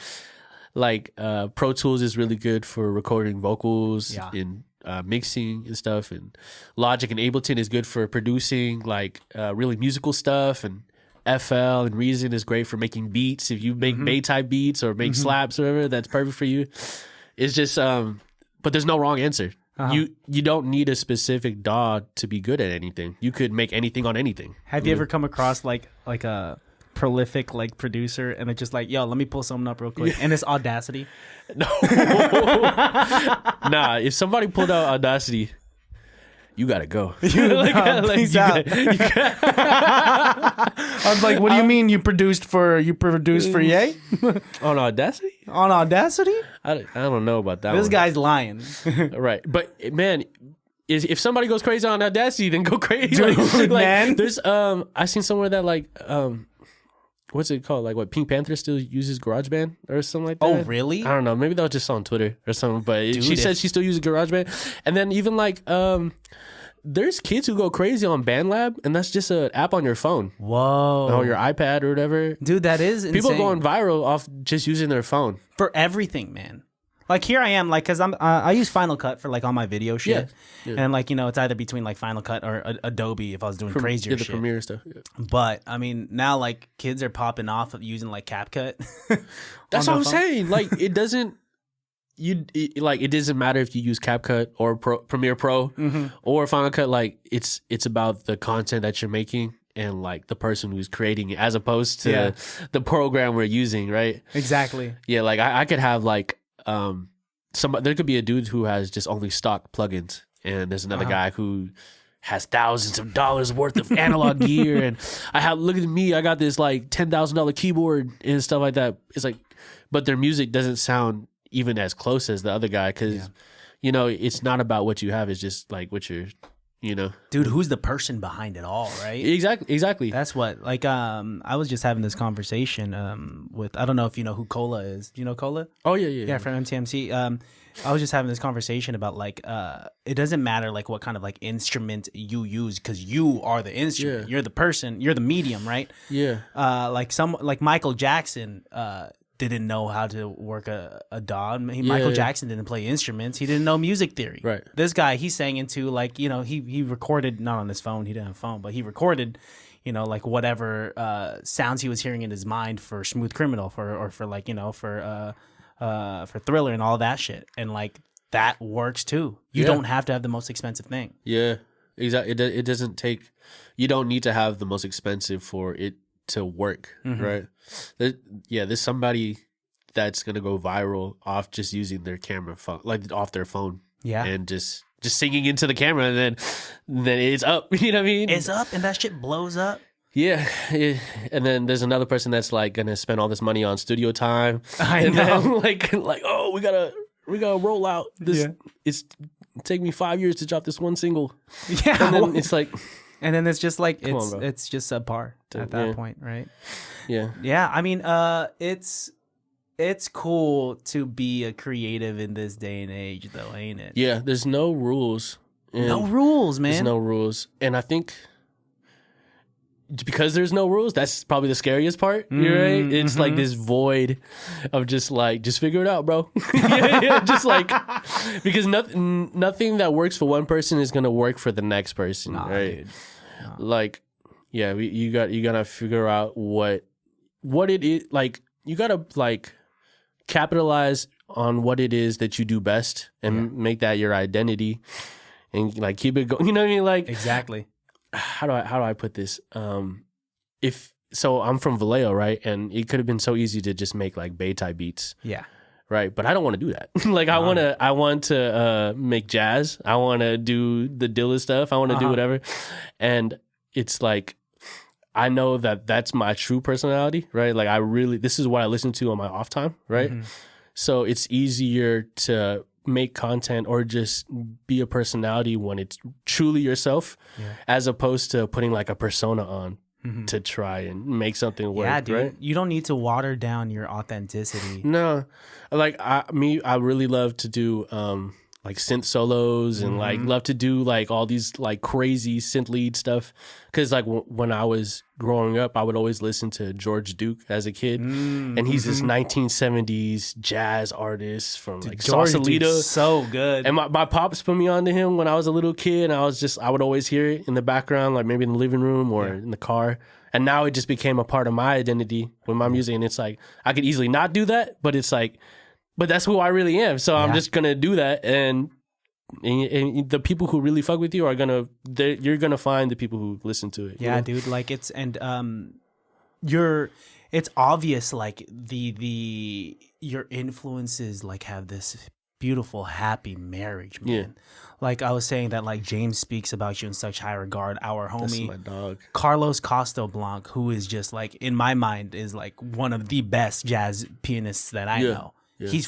Like Pro Tools is really good for recording vocals and mixing and stuff, and Logic and Ableton is good for producing like really musical stuff, and FL and Reason is great for making beats. If you make Bay type beats or make slaps or whatever, that's perfect for you. It's just but there's no wrong answer. You don't need a specific DAW to be good at anything. You could make anything on anything. Have you ever come across like a prolific like producer and they're just like, yo, let me pull something up real quick, and it's Audacity? No. Nah, if somebody pulled out Audacity, you gotta go. Peace out. I was like, what do you mean you produced for Ye? On Audacity? On Audacity? I don't know about that. This one. guy's lying. Right. But man, if somebody goes crazy on Audacity, then go crazy. Dude, man. There's I seen somewhere that like what's it called? Like what, Pink Panther still uses GarageBand or something like that? Oh, really? I don't know. Maybe that was just on Twitter or something. But Dude, she said she still uses GarageBand. And then even like there's kids who go crazy on BandLab, and that's just an app on your phone. Whoa. Or your iPad or whatever. Dude, that is insane. People going viral off just using their phone. For everything, man. Like here I am, like, cause I use Final Cut for like all my video shit, and like, you know, it's either between like Final Cut or Adobe if I was doing crazier shit. The Premiere stuff. Yeah. But I mean, now like kids are popping off of using like CapCut. That's what I'm saying. Like it doesn't. It doesn't matter if you use CapCut or Premiere Pro or Final Cut. Like it's about the content that you're making and like the person who's creating it, as opposed to the program we're using, right? Exactly. Yeah, like I could have like there could be a dude who has just only stock plugins, and there's another guy who has thousands of dollars worth of analog gear, and look at me, I got this like $10,000 keyboard and stuff like that. It's like, but their music doesn't sound even as close as the other guy, because you know, it's not about what you have, it's just like what you're, you know, dude, who's the person behind it all, right? Exactly. That's what, like, I was just having this conversation with, I don't know if you know who Cola is. Do you know Cola? Oh yeah, from MTMC. I was just having this conversation about like it doesn't matter like what kind of like instrument you use, because you are the instrument. You're the person, you're the medium, right? Like Michael Jackson didn't know how to work a DAW. Michael Jackson didn't play instruments. He didn't know music theory. Right. This guy, he sang into like, you know, he recorded, not on his phone, he didn't have a phone, but he recorded, you know, like whatever sounds he was hearing in his mind for Smooth Criminal, for like, you know, for Thriller and all that shit. And like that works too. You don't have to have the most expensive thing. Yeah, exactly. It doesn't take, you don't need to have the most expensive for it to work, right? There's somebody that's gonna go viral off just using their camera phone, like off their phone, and just singing into the camera, and then it's up. You know what I mean? It's up, and that shit blows up. Yeah, and then there's another person that's like gonna spend all this money on studio time. I know, then, like oh, we gotta roll out this. It's take me 5 years to drop this one single. Yeah, and then it's like. And then it's just like it's just subpar at that point, right? Yeah. I mean, it's cool to be a creative in this day and age, though, ain't it? Yeah, there's no rules. No rules, man. There's no rules, and I think because there's no rules, that's probably the scariest part. You're right. It's like this void of just figure it out, bro. Just like, because nothing that works for one person is gonna work for the next person, right? Dude. No. Like, yeah, you gotta figure out what it is. Like, you gotta like capitalize on what it is that you do best and make that your identity, and like keep it going. You know what I mean? Like, exactly. How do I put this? So I'm from Vallejo, right? And it could have been so easy to just make like Bay type beats. Yeah. Right. But I don't want to do that. Like I want to make jazz. I want to do the Dilla stuff. I want to do whatever. And it's like, I know that that's my true personality, right? Like this is what I listen to on my off time, right? So it's easier to make content or just be a personality when it's truly yourself, as opposed to putting like a persona on to try and make something work. Yeah, dude. Right? You don't need to water down your authenticity. No, like I really love to do like synth solos and like love to do like all these like crazy synth lead stuff, because like when I was growing up I would always listen to George Duke as a kid, and he's this 1970s jazz artist from like Sausalito. So good. And my pops put me on to him when I was a little kid, and I would always hear it in the background, like maybe in the living room or in the car. And now it just became a part of my identity with my music, and it's like I could easily not do that, but it's like, but that's who I really am. So I'm just gonna do that, and the people who really fuck with you are you're gonna find the people who listen to it. Yeah, dude. Like it's it's obvious. Like your influences like have this beautiful, happy marriage, man. Yeah. Like I was saying that like James speaks about you in such high regard. Our homie, that's my dog, Carlos Castelblanc, who is just like in my mind is like one of the best jazz pianists that I know. Yeah. He's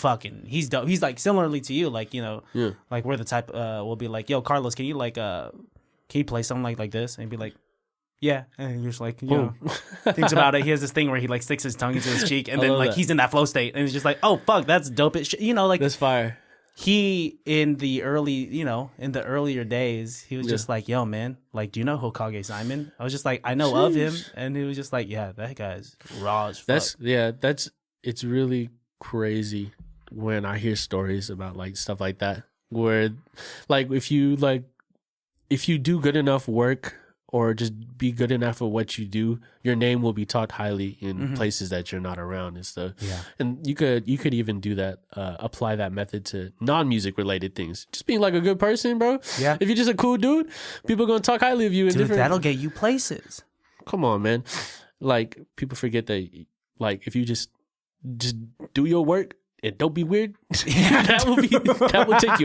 dope. He's like similarly to you, like, you know, like we're the type, we'll be like, yo, Carlos, can you like, can you play something like this? And he'd be like, yeah. And you're just like, you know, thinks about it. He has this thing where he like sticks his tongue into his cheek, and then like he's in that flow state, and he's just like, oh fuck, that's dope as shit. You know, like that's fire. He in the earlier days, he was just like, yo, man, like, do you know Hokage Simon? I was just like, I know of him, and he was just like, yeah, that guy's raw as fuck. It's really crazy when I hear stories about like stuff like that, where like if you do good enough work or just be good enough at what you do, your name will be talked highly in places that you're not around and stuff. Yeah. And you could even do that, apply that method to non-music related things. Just being like a good person, bro. Yeah. If you're just a cool dude, people are gonna talk highly of you. Dude, that'll get you places. Come on, man. Like people forget that like if you just do your work and don't be weird, that will take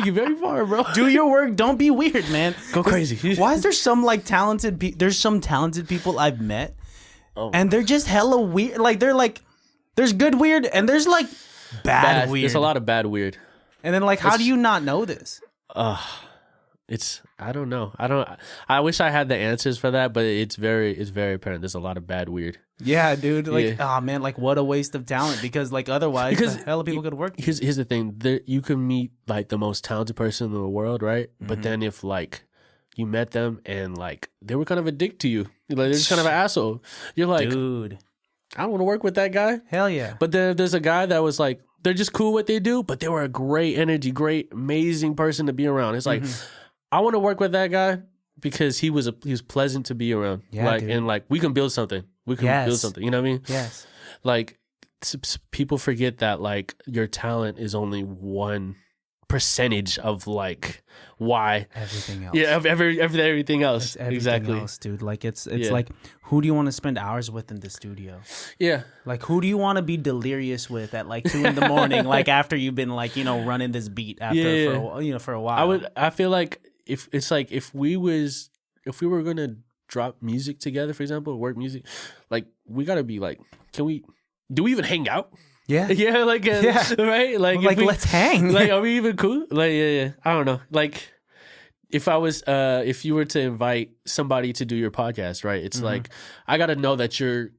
you very far, bro. Do your work, don't be weird, man. Go crazy. Why is there some like talented there's some talented people I've met and they're just hella weird. Like they're like, there's good weird and there's like bad weird. There's a lot of bad weird. And then like, how do you not know this? I don't know. I wish I had the answers for that, but it's very apparent. There's a lot of bad weird. Yeah, dude. Like, oh man, like what a waste of talent. Because like otherwise, the hell of people could work. Here's the thing. You can meet like the most talented person in the world, right? But then if like you met them and like they were kind of a dick to you, like they're just kind of an asshole, you're like, dude, I don't want to work with that guy. Hell yeah. But then there's a guy that was like, they're just cool what they do, but they were a great energy, great, amazing person to be around. It's like, I want to work with that guy because he was pleasant to be around. Yeah, like, dude. And like we can build something. We can build something. You know what I mean? Yes. Like people forget that like your talent is only one percentage of like why everything else. Yeah, of everything else. It's everything else, dude. Like it's like, who do you want to spend hours with in the studio? Yeah. Like who do you want to be delirious with at like 2 a.m, like after you've been like, you know, running this beat after for a while. I feel like if we were gonna drop music together, for example, work music, like we gotta be like, do we even hang out? Yeah. Yeah, like right? Like let's hang. Like are we even cool? Like yeah. I don't know. Like if you were to invite somebody to do your podcast, right? It's like I gotta know that you're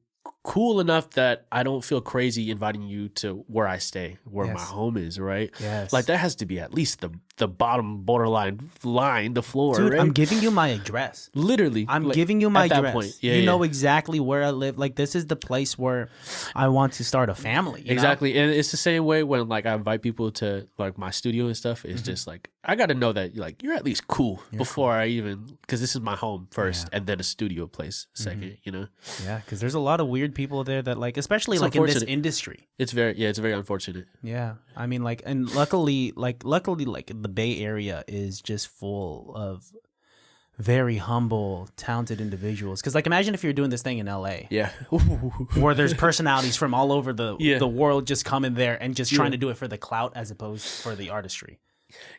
cool enough that I don't feel crazy inviting you to where I stay, where my home is, right? Yes. Like that has to be at least the bottom borderline line, the floor, dude, right? I'm giving you my address. Literally. I'm giving you my address. Point. Yeah, you know exactly where I live. Like this is the place where I want to start a family. Exactly. You know? And it's the same way when like I invite people to like my studio and stuff. It's just like I got to know that like you're at least cool before I even, because this is my home first and then a studio place second, you know? Yeah, because there's a lot of weird people there that like, especially it's like in this industry. It's very unfortunate. Yeah. I mean like, and luckily like the Bay Area is just full of very humble, talented individuals. Because like imagine if you're doing this thing in LA. Yeah. Where there's personalities from all over the world just coming there and just trying to do it for the clout as opposed for the artistry.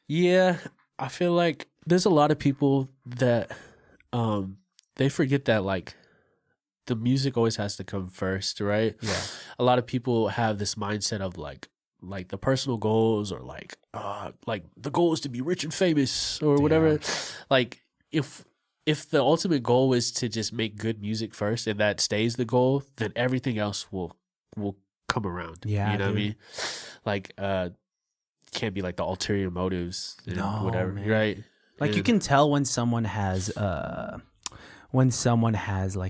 Yeah, I feel like there's a lot of people that they forget that like the music always has to come first, right? Yeah. A lot of people have this mindset of like like the personal goals or like the goal is to be rich and famous or whatever. Like if the ultimate goal is to just make good music first and that stays the goal, then everything else will come around. Yeah, you know what I mean? Like can't be like the ulterior motives and whatever, man. Right? Like you can tell when someone has like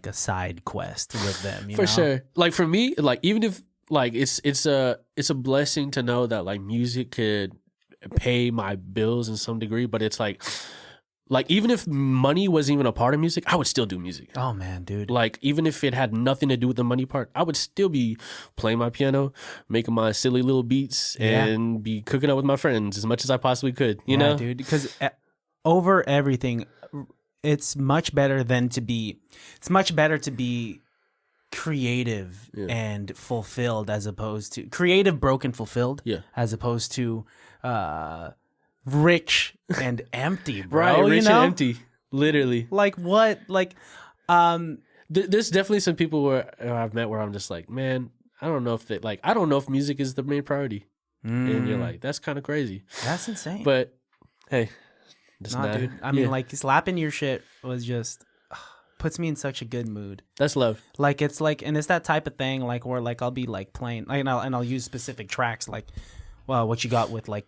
a side quest with them, you know? Sure. Like for me, like even if like it's a blessing to know that like music could pay my bills in some degree, but it's like even if money wasn't even a part of music, I would still do music. Oh man, dude. Like even if it had nothing to do with the money part, I would still be playing my piano, making my silly little beats, and be cooking up with my friends as much as I possibly could. You know, dude. Because over everything, it's much better to be creative and fulfilled as opposed to creative, broken, fulfilled. Yeah. As opposed to rich and empty, bro. Right, rich and empty, literally. Like what? Like, there's definitely some people where I've met where I'm just like, man, I don't know if music is the main priority, and you're like, that's kind of crazy. That's insane. But hey, dude. I mean, like slapping your shit was just puts me in such a good mood. That's love. Like it's like, and it's that type of thing, like where like I'll be like playing, like, and I'll use specific tracks, like. Well, what you got with like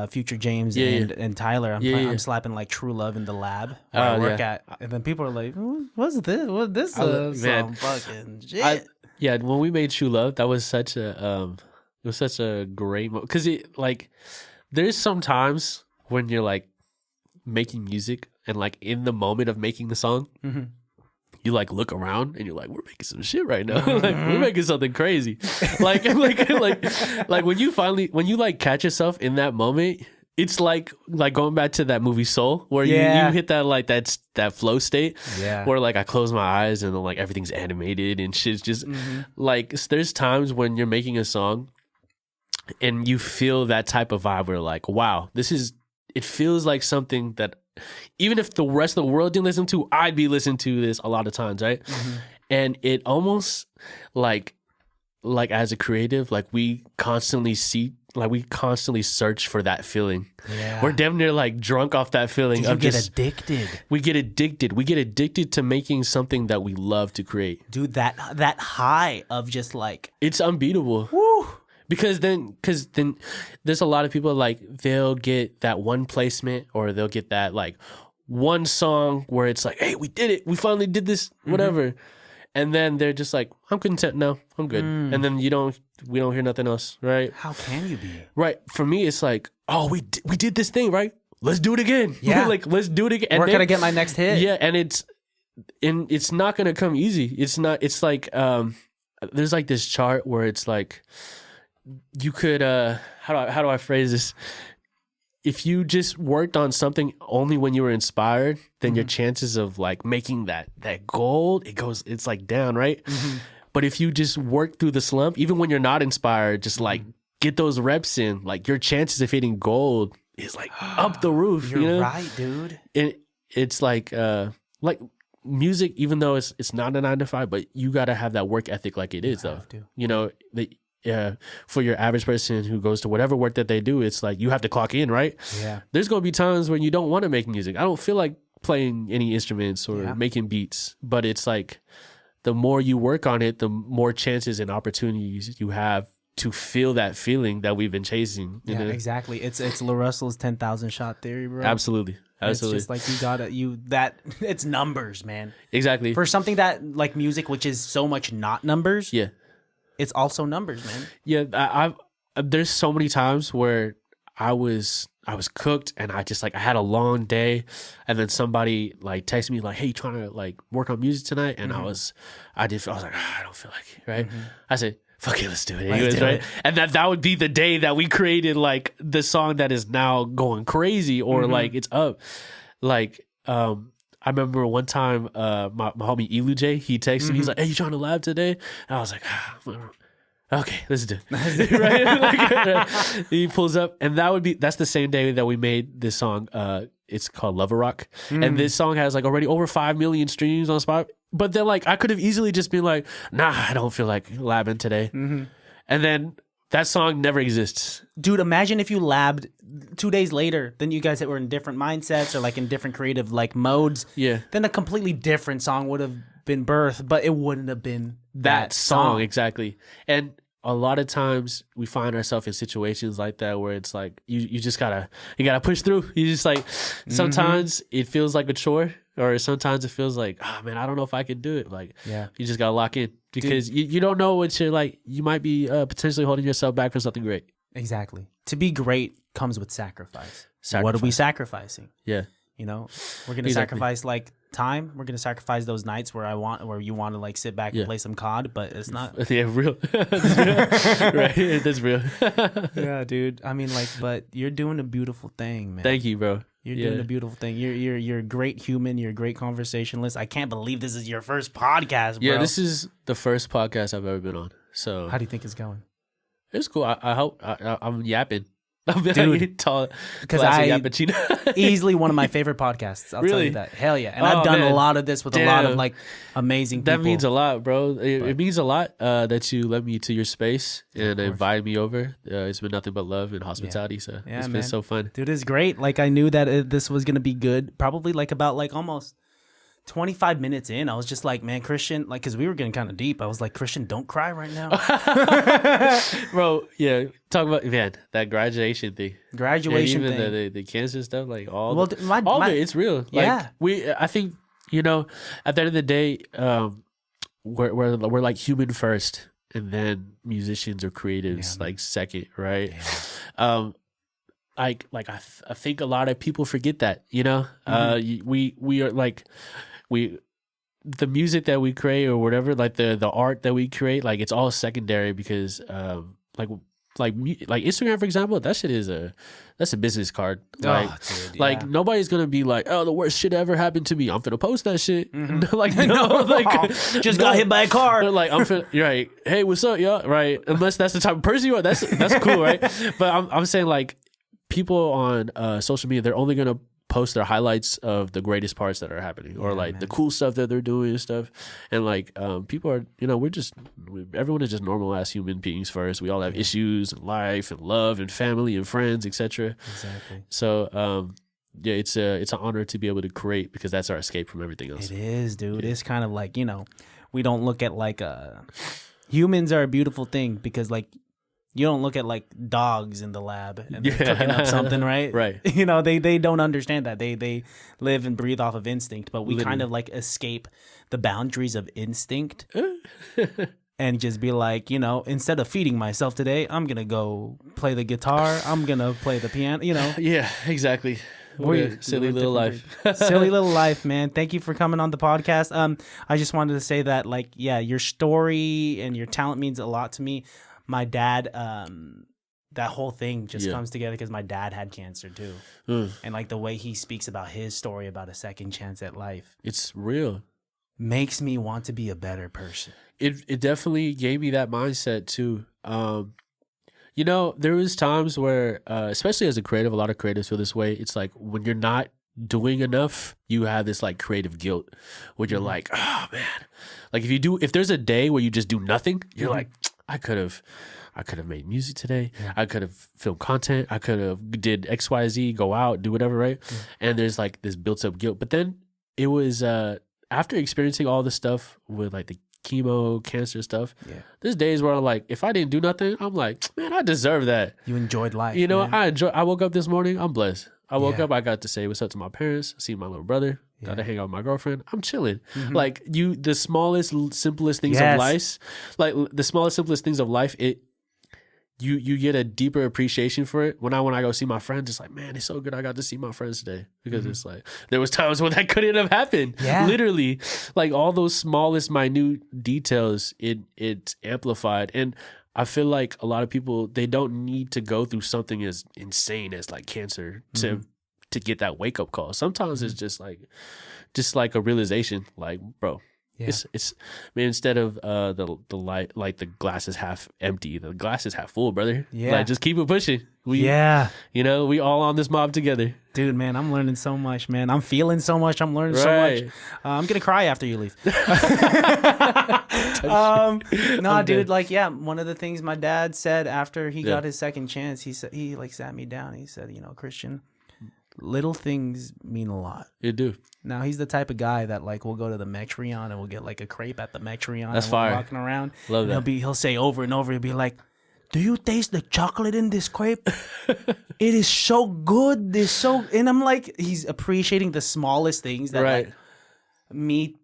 Future James and Tyler? I'm slapping like True Love in the lab where I work at, and then people are like, "What's this? What's this? Some fucking shit." When we made True Love, that was such a it was such a great moment because it like there's some times when you're like making music and like in the moment of making the song. Mm-hmm. You like look around and you're like, we're making some shit right now. Like we're making something crazy. like when you like catch yourself in that moment, it's like going back to that movie Soul where you hit that like that flow state where like I close my eyes and then like everything's animated and shit's just like there's times when you're making a song and you feel that type of vibe where like, wow, it feels like something that even if the rest of the world didn't listen to, I'd be listening to this a lot of times, right? Mm-hmm. And it almost like as a creative, like we constantly search for that feeling. Yeah. We're damn near like drunk off that feeling. Dude, get addicted. We get addicted. We get addicted to making something that we love to create. Dude, that high of just like it's unbeatable. Woo. Because then there's a lot of people like they'll get that one placement or they'll get that like one song where it's like, hey, we did it. We finally did this, whatever. And then they're just like, I'm content now. I'm good. And then we don't hear nothing else, right? How can you be? Right. For me, it's like, oh, we did this thing, right? Let's do it again. Yeah. Like, let's do it again. And where can I get my next hit? Yeah. And it's not going to come easy. It's like, there's like this chart where it's like, you could how do I phrase this? If you just worked on something only when you were inspired, then your chances of like making that gold, it's like down, right? But if you just work through the slump, even when you're not inspired, just like get those reps in, like your chances of hitting gold is like up the roof. You're right, dude. It's like music, even though it's not a 9 to 5, but you got to have that work ethic like it is though. You know, for your average person who goes to whatever work that they do, it's like you have to clock in, right? Yeah. There's going to be times when you don't want to make music. I don't feel like playing any instruments or making beats, but it's like the more you work on it, the more chances and opportunities you have to feel that feeling that we've been chasing. Yeah, exactly. It's La Russell's 10,000 shot theory, bro. Absolutely. It's just like it's numbers, man. Exactly. For something that like music, which is so much not numbers. Yeah. It's also numbers, man. Yeah, there's so many times where I was cooked and I had a long day, and then somebody like texted me like, "Hey, you trying to like work on music tonight?" And I was like, I don't feel like it, right? I said, "Fuck it, let's do it anyways," right? And that would be the day that we created like the song that is now going crazy or like it's up. Like I remember one time my homie Eluje, he texted me, he's like, "Hey, you trying to lab today?" And I was like, okay, let's do it. Right? He pulls up, and that's the same day that we made this song. It's called Lover Rock. And this song has like already over 5 million streams on Spotify. But then like I could have easily just been like, nah, I don't feel like labbing today. And then that song never exists. Dude, imagine if you labbed 2 days later, then you guys that were in different mindsets or like in different creative like modes. Yeah. Then a completely different song would have been birthed, but it wouldn't have been that song. Exactly. And a lot of times we find ourselves in situations like that where it's like you just gotta push through. You just like sometimes it feels like a chore, or sometimes it feels like, oh man, I don't know if I can do it. Like you just gotta lock in because you don't know what you're like. You might be potentially holding yourself back from something great. Exactly. To be great comes with sacrifice. What are we sacrificing? Yeah. You know, we're gonna sacrifice like time. We're gonna sacrifice those nights where you want to like sit back and play some COD, but it's not. Yeah, real. Right, that's real. Yeah, dude. I mean, like, but you're doing a beautiful thing, man. Thank you, bro. You're doing a beautiful thing. You're a great human. You're a great conversationalist. I can't believe this is your first podcast, bro. Yeah, this is the first podcast I've ever been on. So how do you think it's going? It's cool. I hope I'm yapping. Dude, tall, because easily one of my favorite podcasts. I'll tell you that. Hell yeah. And I've done a lot of this with a lot of like amazing people. That means a lot, bro. It means a lot that you let me to your space and invited me over. It's been nothing but love and hospitality. So it's been so fun. Dude, it's great. Like I knew that this was going to be good. Probably like about like almost 25 minutes in, I was just like, man, Christian, like, because we were getting kind of deep. I was like, Christian, don't cry right now. Bro, yeah. Talk about, man, that graduation thing. Graduation thing. Even the cancer stuff, like all of it, it's real. Yeah. Like, I think, you know, at the end of the day, we're like human first, and then musicians or creatives like second, right? Yeah. I think a lot of people forget that, you know, we are like, the music that we create or whatever, like the art that we create, like it's all secondary because, like Instagram, for example, that shit that's a business card. Like nobody's gonna be like, oh, the worst shit ever happened to me, I'm finna post that shit. Like just got hit by a car. Like I'm finna, right? Hey, what's up, y'all? Right? Unless that's the type of person you are, that's cool, right? But I'm saying like people on social media, they're only gonna post their highlights of the greatest parts that are happening, or like the cool stuff that they're doing and stuff. And like people are, you know, everyone is just normal ass human beings first. We all have issues in life and love and family and friends, etc. Exactly. So yeah, it's an honor to be able to create, because that's our escape from everything else. It is, dude. It's kind of like, you know, we don't look at like humans are a beautiful thing, because like you don't look at like dogs in the lab and they're cooking up something, right? Right. You know, they don't understand that. They live and breathe off of instinct, but we kind of like escape the boundaries of instinct and just be like, you know, instead of feeding myself today, I'm going to go play the guitar. I'm going to play the piano, you know? Yeah, exactly. Silly little life. Silly little life, man. Thank you for coming on the podcast. I just wanted to say that, like, yeah, your story and your talent means a lot to me. My dad, that whole thing just comes together because my dad had cancer too. And like the way he speaks about his story about a second chance at life. It's real. Makes me want to be a better person. It definitely gave me that mindset too. You know, there was times where, especially as a creative, a lot of creatives feel this way. It's like when you're not doing enough, you have this like creative guilt where you're like, oh man. Like if there's a day where you just do nothing, you're like, I could have made music today. Yeah. I could have filmed content. I could have did XYZ, go out, do whatever, right? Yeah. And there's like this built up guilt. But then it was after experiencing all this stuff with like the chemo, cancer stuff, there's days where I'm like, if I didn't do nothing, I'm like, man, I deserve that. You enjoyed life. You know, man. I woke up this morning, I'm blessed. I woke up, I got to say what's up to my parents, see my little brother, got to hang out with my girlfriend. I'm chilling. Like the smallest, simplest things of life, like the smallest, simplest things of life, you get a deeper appreciation for it. When I go see my friends, it's like, man, it's so good I got to see my friends today, because it's like there was times when that couldn't have happened. Yeah. Literally, like all those smallest, minute details, it's amplified. And I feel like a lot of people, they don't need to go through something as insane as like cancer to get that wake up call. Sometimes it's just like a realization, like, bro, Yeah. It's I mean, instead of the light, like the glass is half empty, the glass is half full, brother. Yeah. Like, just keep it pushing. We we all on this mob together. Dude, man, I'm learning so much, man. I'm feeling so much. I'm learning so much. I'm gonna cry after you leave. No, dude, like, one of the things my dad said after he got his second chance, he said, he like sat me down. He said, Christian, little things mean a lot. You do. Now, he's the type of guy that, like, we'll go to the Metreon and we'll get, like, a crepe at the Metreon. That's and fire. Walking around. Love that. He'll say over and over, he'll be like, do you taste the chocolate in this crepe? It is so good. And I'm like, he's appreciating the smallest things that, like, me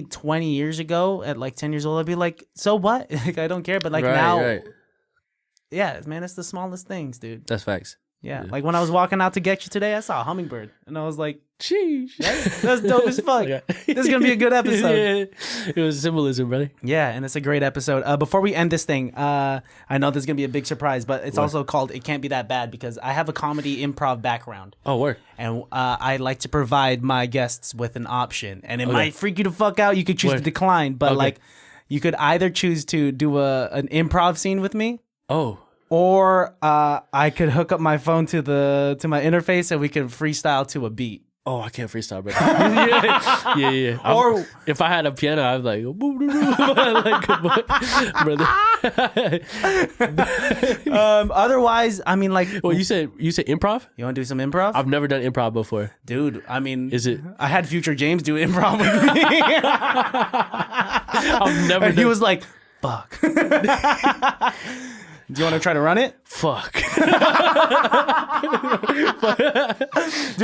20 years ago at, like, 10 years old, I'd be like, so what? Like, I don't care. But, like, now, yeah, man, it's the smallest things, dude. That's facts. Yeah, like when I was walking out to get you today, I saw a hummingbird, and I was like, "Sheesh, that's dope as fuck." This is gonna be a good episode. It was symbolism, brother. Yeah, and it's a great episode. Before we end this thing, I know there's gonna be a big surprise, but it's also called "It Can't Be That Bad" because I have a comedy improv background. Oh, word! And I like to provide my guests with an option, and it might freak you the fuck out. You could choose to decline, but like, you could either choose to do an improv scene with me. Oh. Or I could hook up my phone to my interface and we could freestyle to a beat. Oh, I can't freestyle, bro. Yeah. Or if I had a piano, I'd be like, brother. Otherwise, I mean, like. Well, you said improv? You want to do some improv? I've never done improv before, dude. I mean, is it? I had Future James do improv with me. I've never. And he was like, "Fuck." Do you want to try to run it? Fuck. Dude,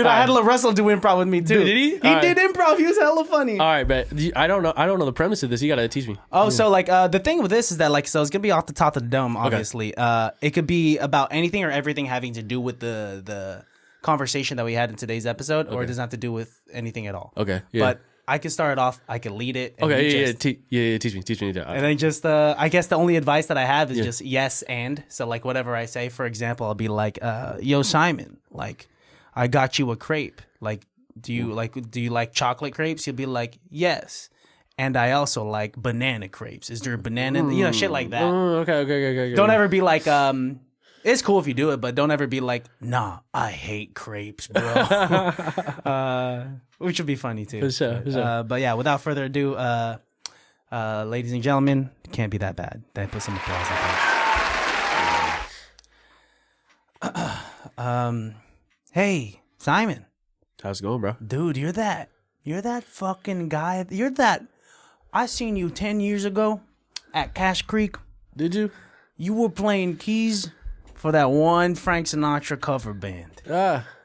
I had Russell do improv with me too. Did he? He did improv. He was hella funny. All right, but I don't know the premise of this. You got to teach me. Oh, so like the thing with this is that like, so it's going to be off the top of the dome, obviously. Okay. It could be about anything or everything having to do with the conversation that we had in today's episode, or it doesn't have to do with anything at all. Okay. Yeah. But I can start it off. I can lead it. And okay. Teach me. And then just, I guess the only advice that I have is just yes and. So like whatever I say, for example, I'll be like, "Yo, Simon, like, I got you a crepe. Like, do you like chocolate crepes?" You'll be like, "Yes." And I also like banana crepes. Is there a banana? Shit like that. Okay. Don't ever be like, it's cool if you do it, but don't ever be like, "Nah, I hate crepes, bro." Which would be funny too. For sure. But yeah, without further ado, ladies and gentlemen, it can't be that bad. Then put some applause on that. Hey, Simon. How's it going, bro? Dude, you're that fucking guy. I seen you 10 years ago at Cash Creek. Did you? You were playing keys for that one Frank Sinatra cover band.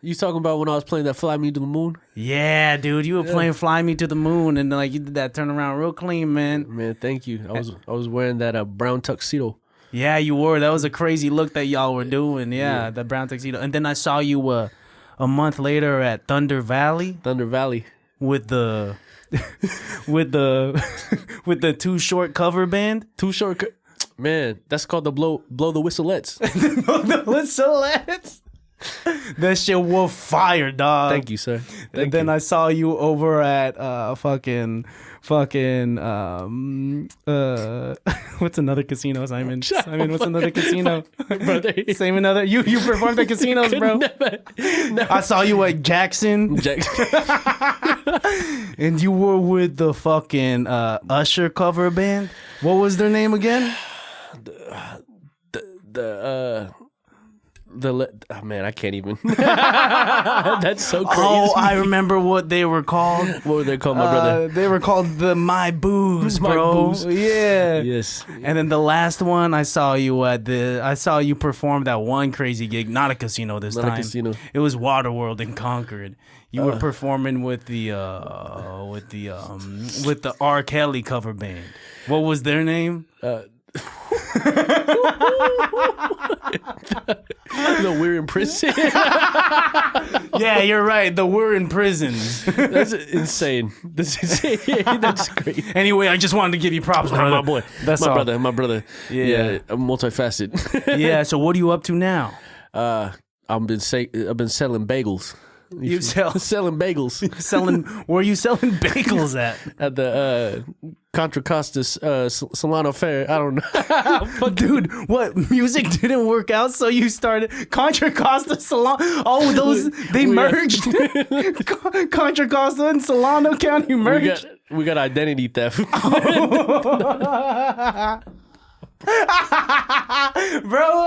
You talking about when I was playing that Fly Me to the Moon? Yeah, dude, you were playing Fly Me to the Moon, and like you did that turnaround real clean, man. Man, thank you. I was wearing that brown tuxedo. Yeah, you were. That was a crazy look that y'all were doing. Yeah, the brown tuxedo. And then I saw you a month later at Thunder Valley. With the with the Too Short cover band. Too Short. Man, that's called the blow the whistleettes. The whistlettes. That shit was fire, dog. Thank you, sir. And then I saw you over at fucking what's another casino, Simon? What's another casino? Brother. Same another. You performed at casinos, bro. Never. I saw you at Jackson. And you were with the fucking Usher cover band. What was their name again? Oh man, I can't even. That's so crazy. Oh, I remember what they were called. What were they called, my brother? They were called the My Booze, bro. Yeah. Yes. And then the last one, I saw you perform that one crazy gig, not a casino this time. Not a casino. It was Waterworld in Concord. You were performing with the R. Kelly cover band. What was their name? The We're in Prison. Yeah, you're right. The We're in Prisons. That's insane. That's great. Anyway, I just wanted to give you props, brother. My boy. That's my all. brother. My brother. Yeah, I'm multifaceted. Yeah. So what are you up to now? I've been selling bagels. You sell selling bagels. Where you selling bagels at? At the Contra Costa Solano Fair. I don't know. Dude, what? Music didn't work out, so you started Contra Costa Solano. Oh, they merged. Contra Costa and Solano County merged. We got identity theft. Bro,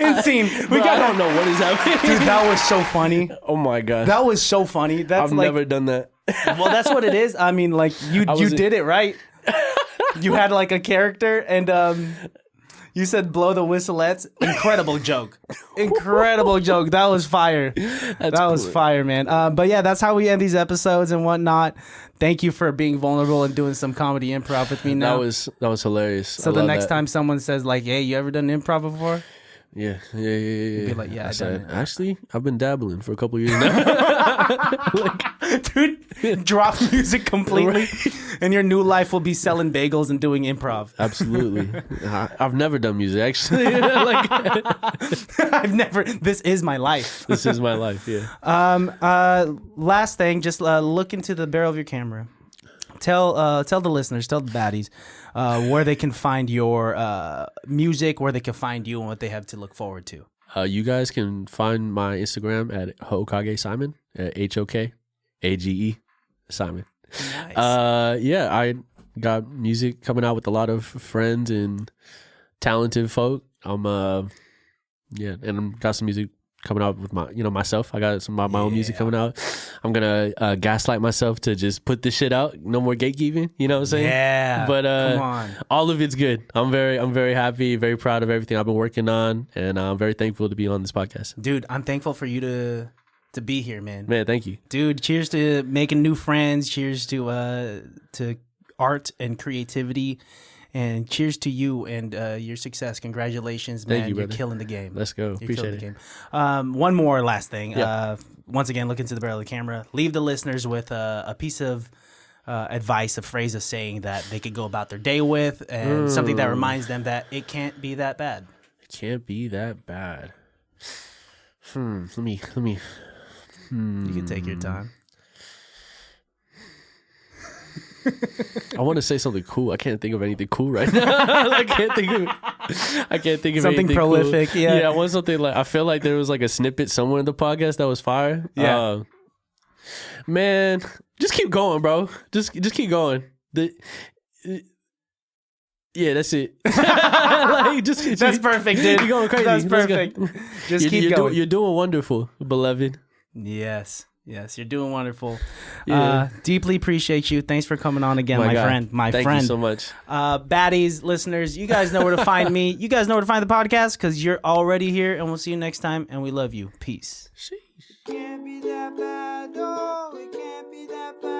insane. I don't know what is happening. Dude, that was so funny. Oh my god, that was so funny. I've never done that. Well, that's what it is. I mean, like you did it right. You had like a character, and you said blow the whistlettes. Incredible joke. Incredible joke. That was fire. That was fire, man. But yeah, that's how we end these episodes and whatnot. Thank you for being vulnerable and doing some comedy improv with me now. That was hilarious. So the next time someone says like, "Hey, you ever done improv before?" Yeah. Be like, yeah, I done it. Actually, I've been dabbling for a couple years now. Dude, drop music completely, and your new life will be selling bagels and doing improv. Absolutely. I've never done music, actually. This is my life. This is my life, yeah. Last thing, just look into the barrel of your camera. Tell the listeners, tell the baddies, where they can find your music, where they can find you, and what they have to look forward to. You guys can find my Instagram at Hokage Simon, HOKAGE Simon. Nice. Yeah, I got music coming out with a lot of friends and talented folk. And I'm got some music coming out with myself. I got some of my own music coming out. I'm gonna gaslight myself to just put this shit out. No more gatekeeping. You know what I'm saying? Yeah. But come on. all of it's good. I'm very happy, very proud of everything I've been working on, and I'm very thankful to be on this podcast. Dude, I'm thankful for you to be here, man. Man, thank you. Dude, cheers to making new friends. Cheers to art and creativity. And cheers to you and your success. Congratulations, man. Thank you, You're brother. killing the game. Let's go. Appreciate it. One more last thing. Yeah. Once again, look into the barrel of the camera. Leave the listeners with a piece of advice, a phrase of saying that they could go about their day with, and something that reminds them that it can't be that bad. It can't be that bad. Let me. You can take your time. I want to say something cool. I can't think of anything cool right now. I can't think of something anything prolific. Cool. Yeah, I want something like. I feel like there was like a snippet somewhere in the podcast that was fire. Yeah, man, just keep going, bro. Just keep going. Yeah, that's it. That's perfect, dude. You're going crazy. That's perfect. Just keep going. You're doing wonderful, beloved. Yes, you're doing wonderful. Yeah. Deeply appreciate you. Thanks for coming on again, my friend. Thank you so much. Baddies, listeners, you guys know where to find me. You guys know where to find the podcast because you're already here, and we'll see you next time, and we love you. Peace. Can't be that bad, oh, it can't be that bad.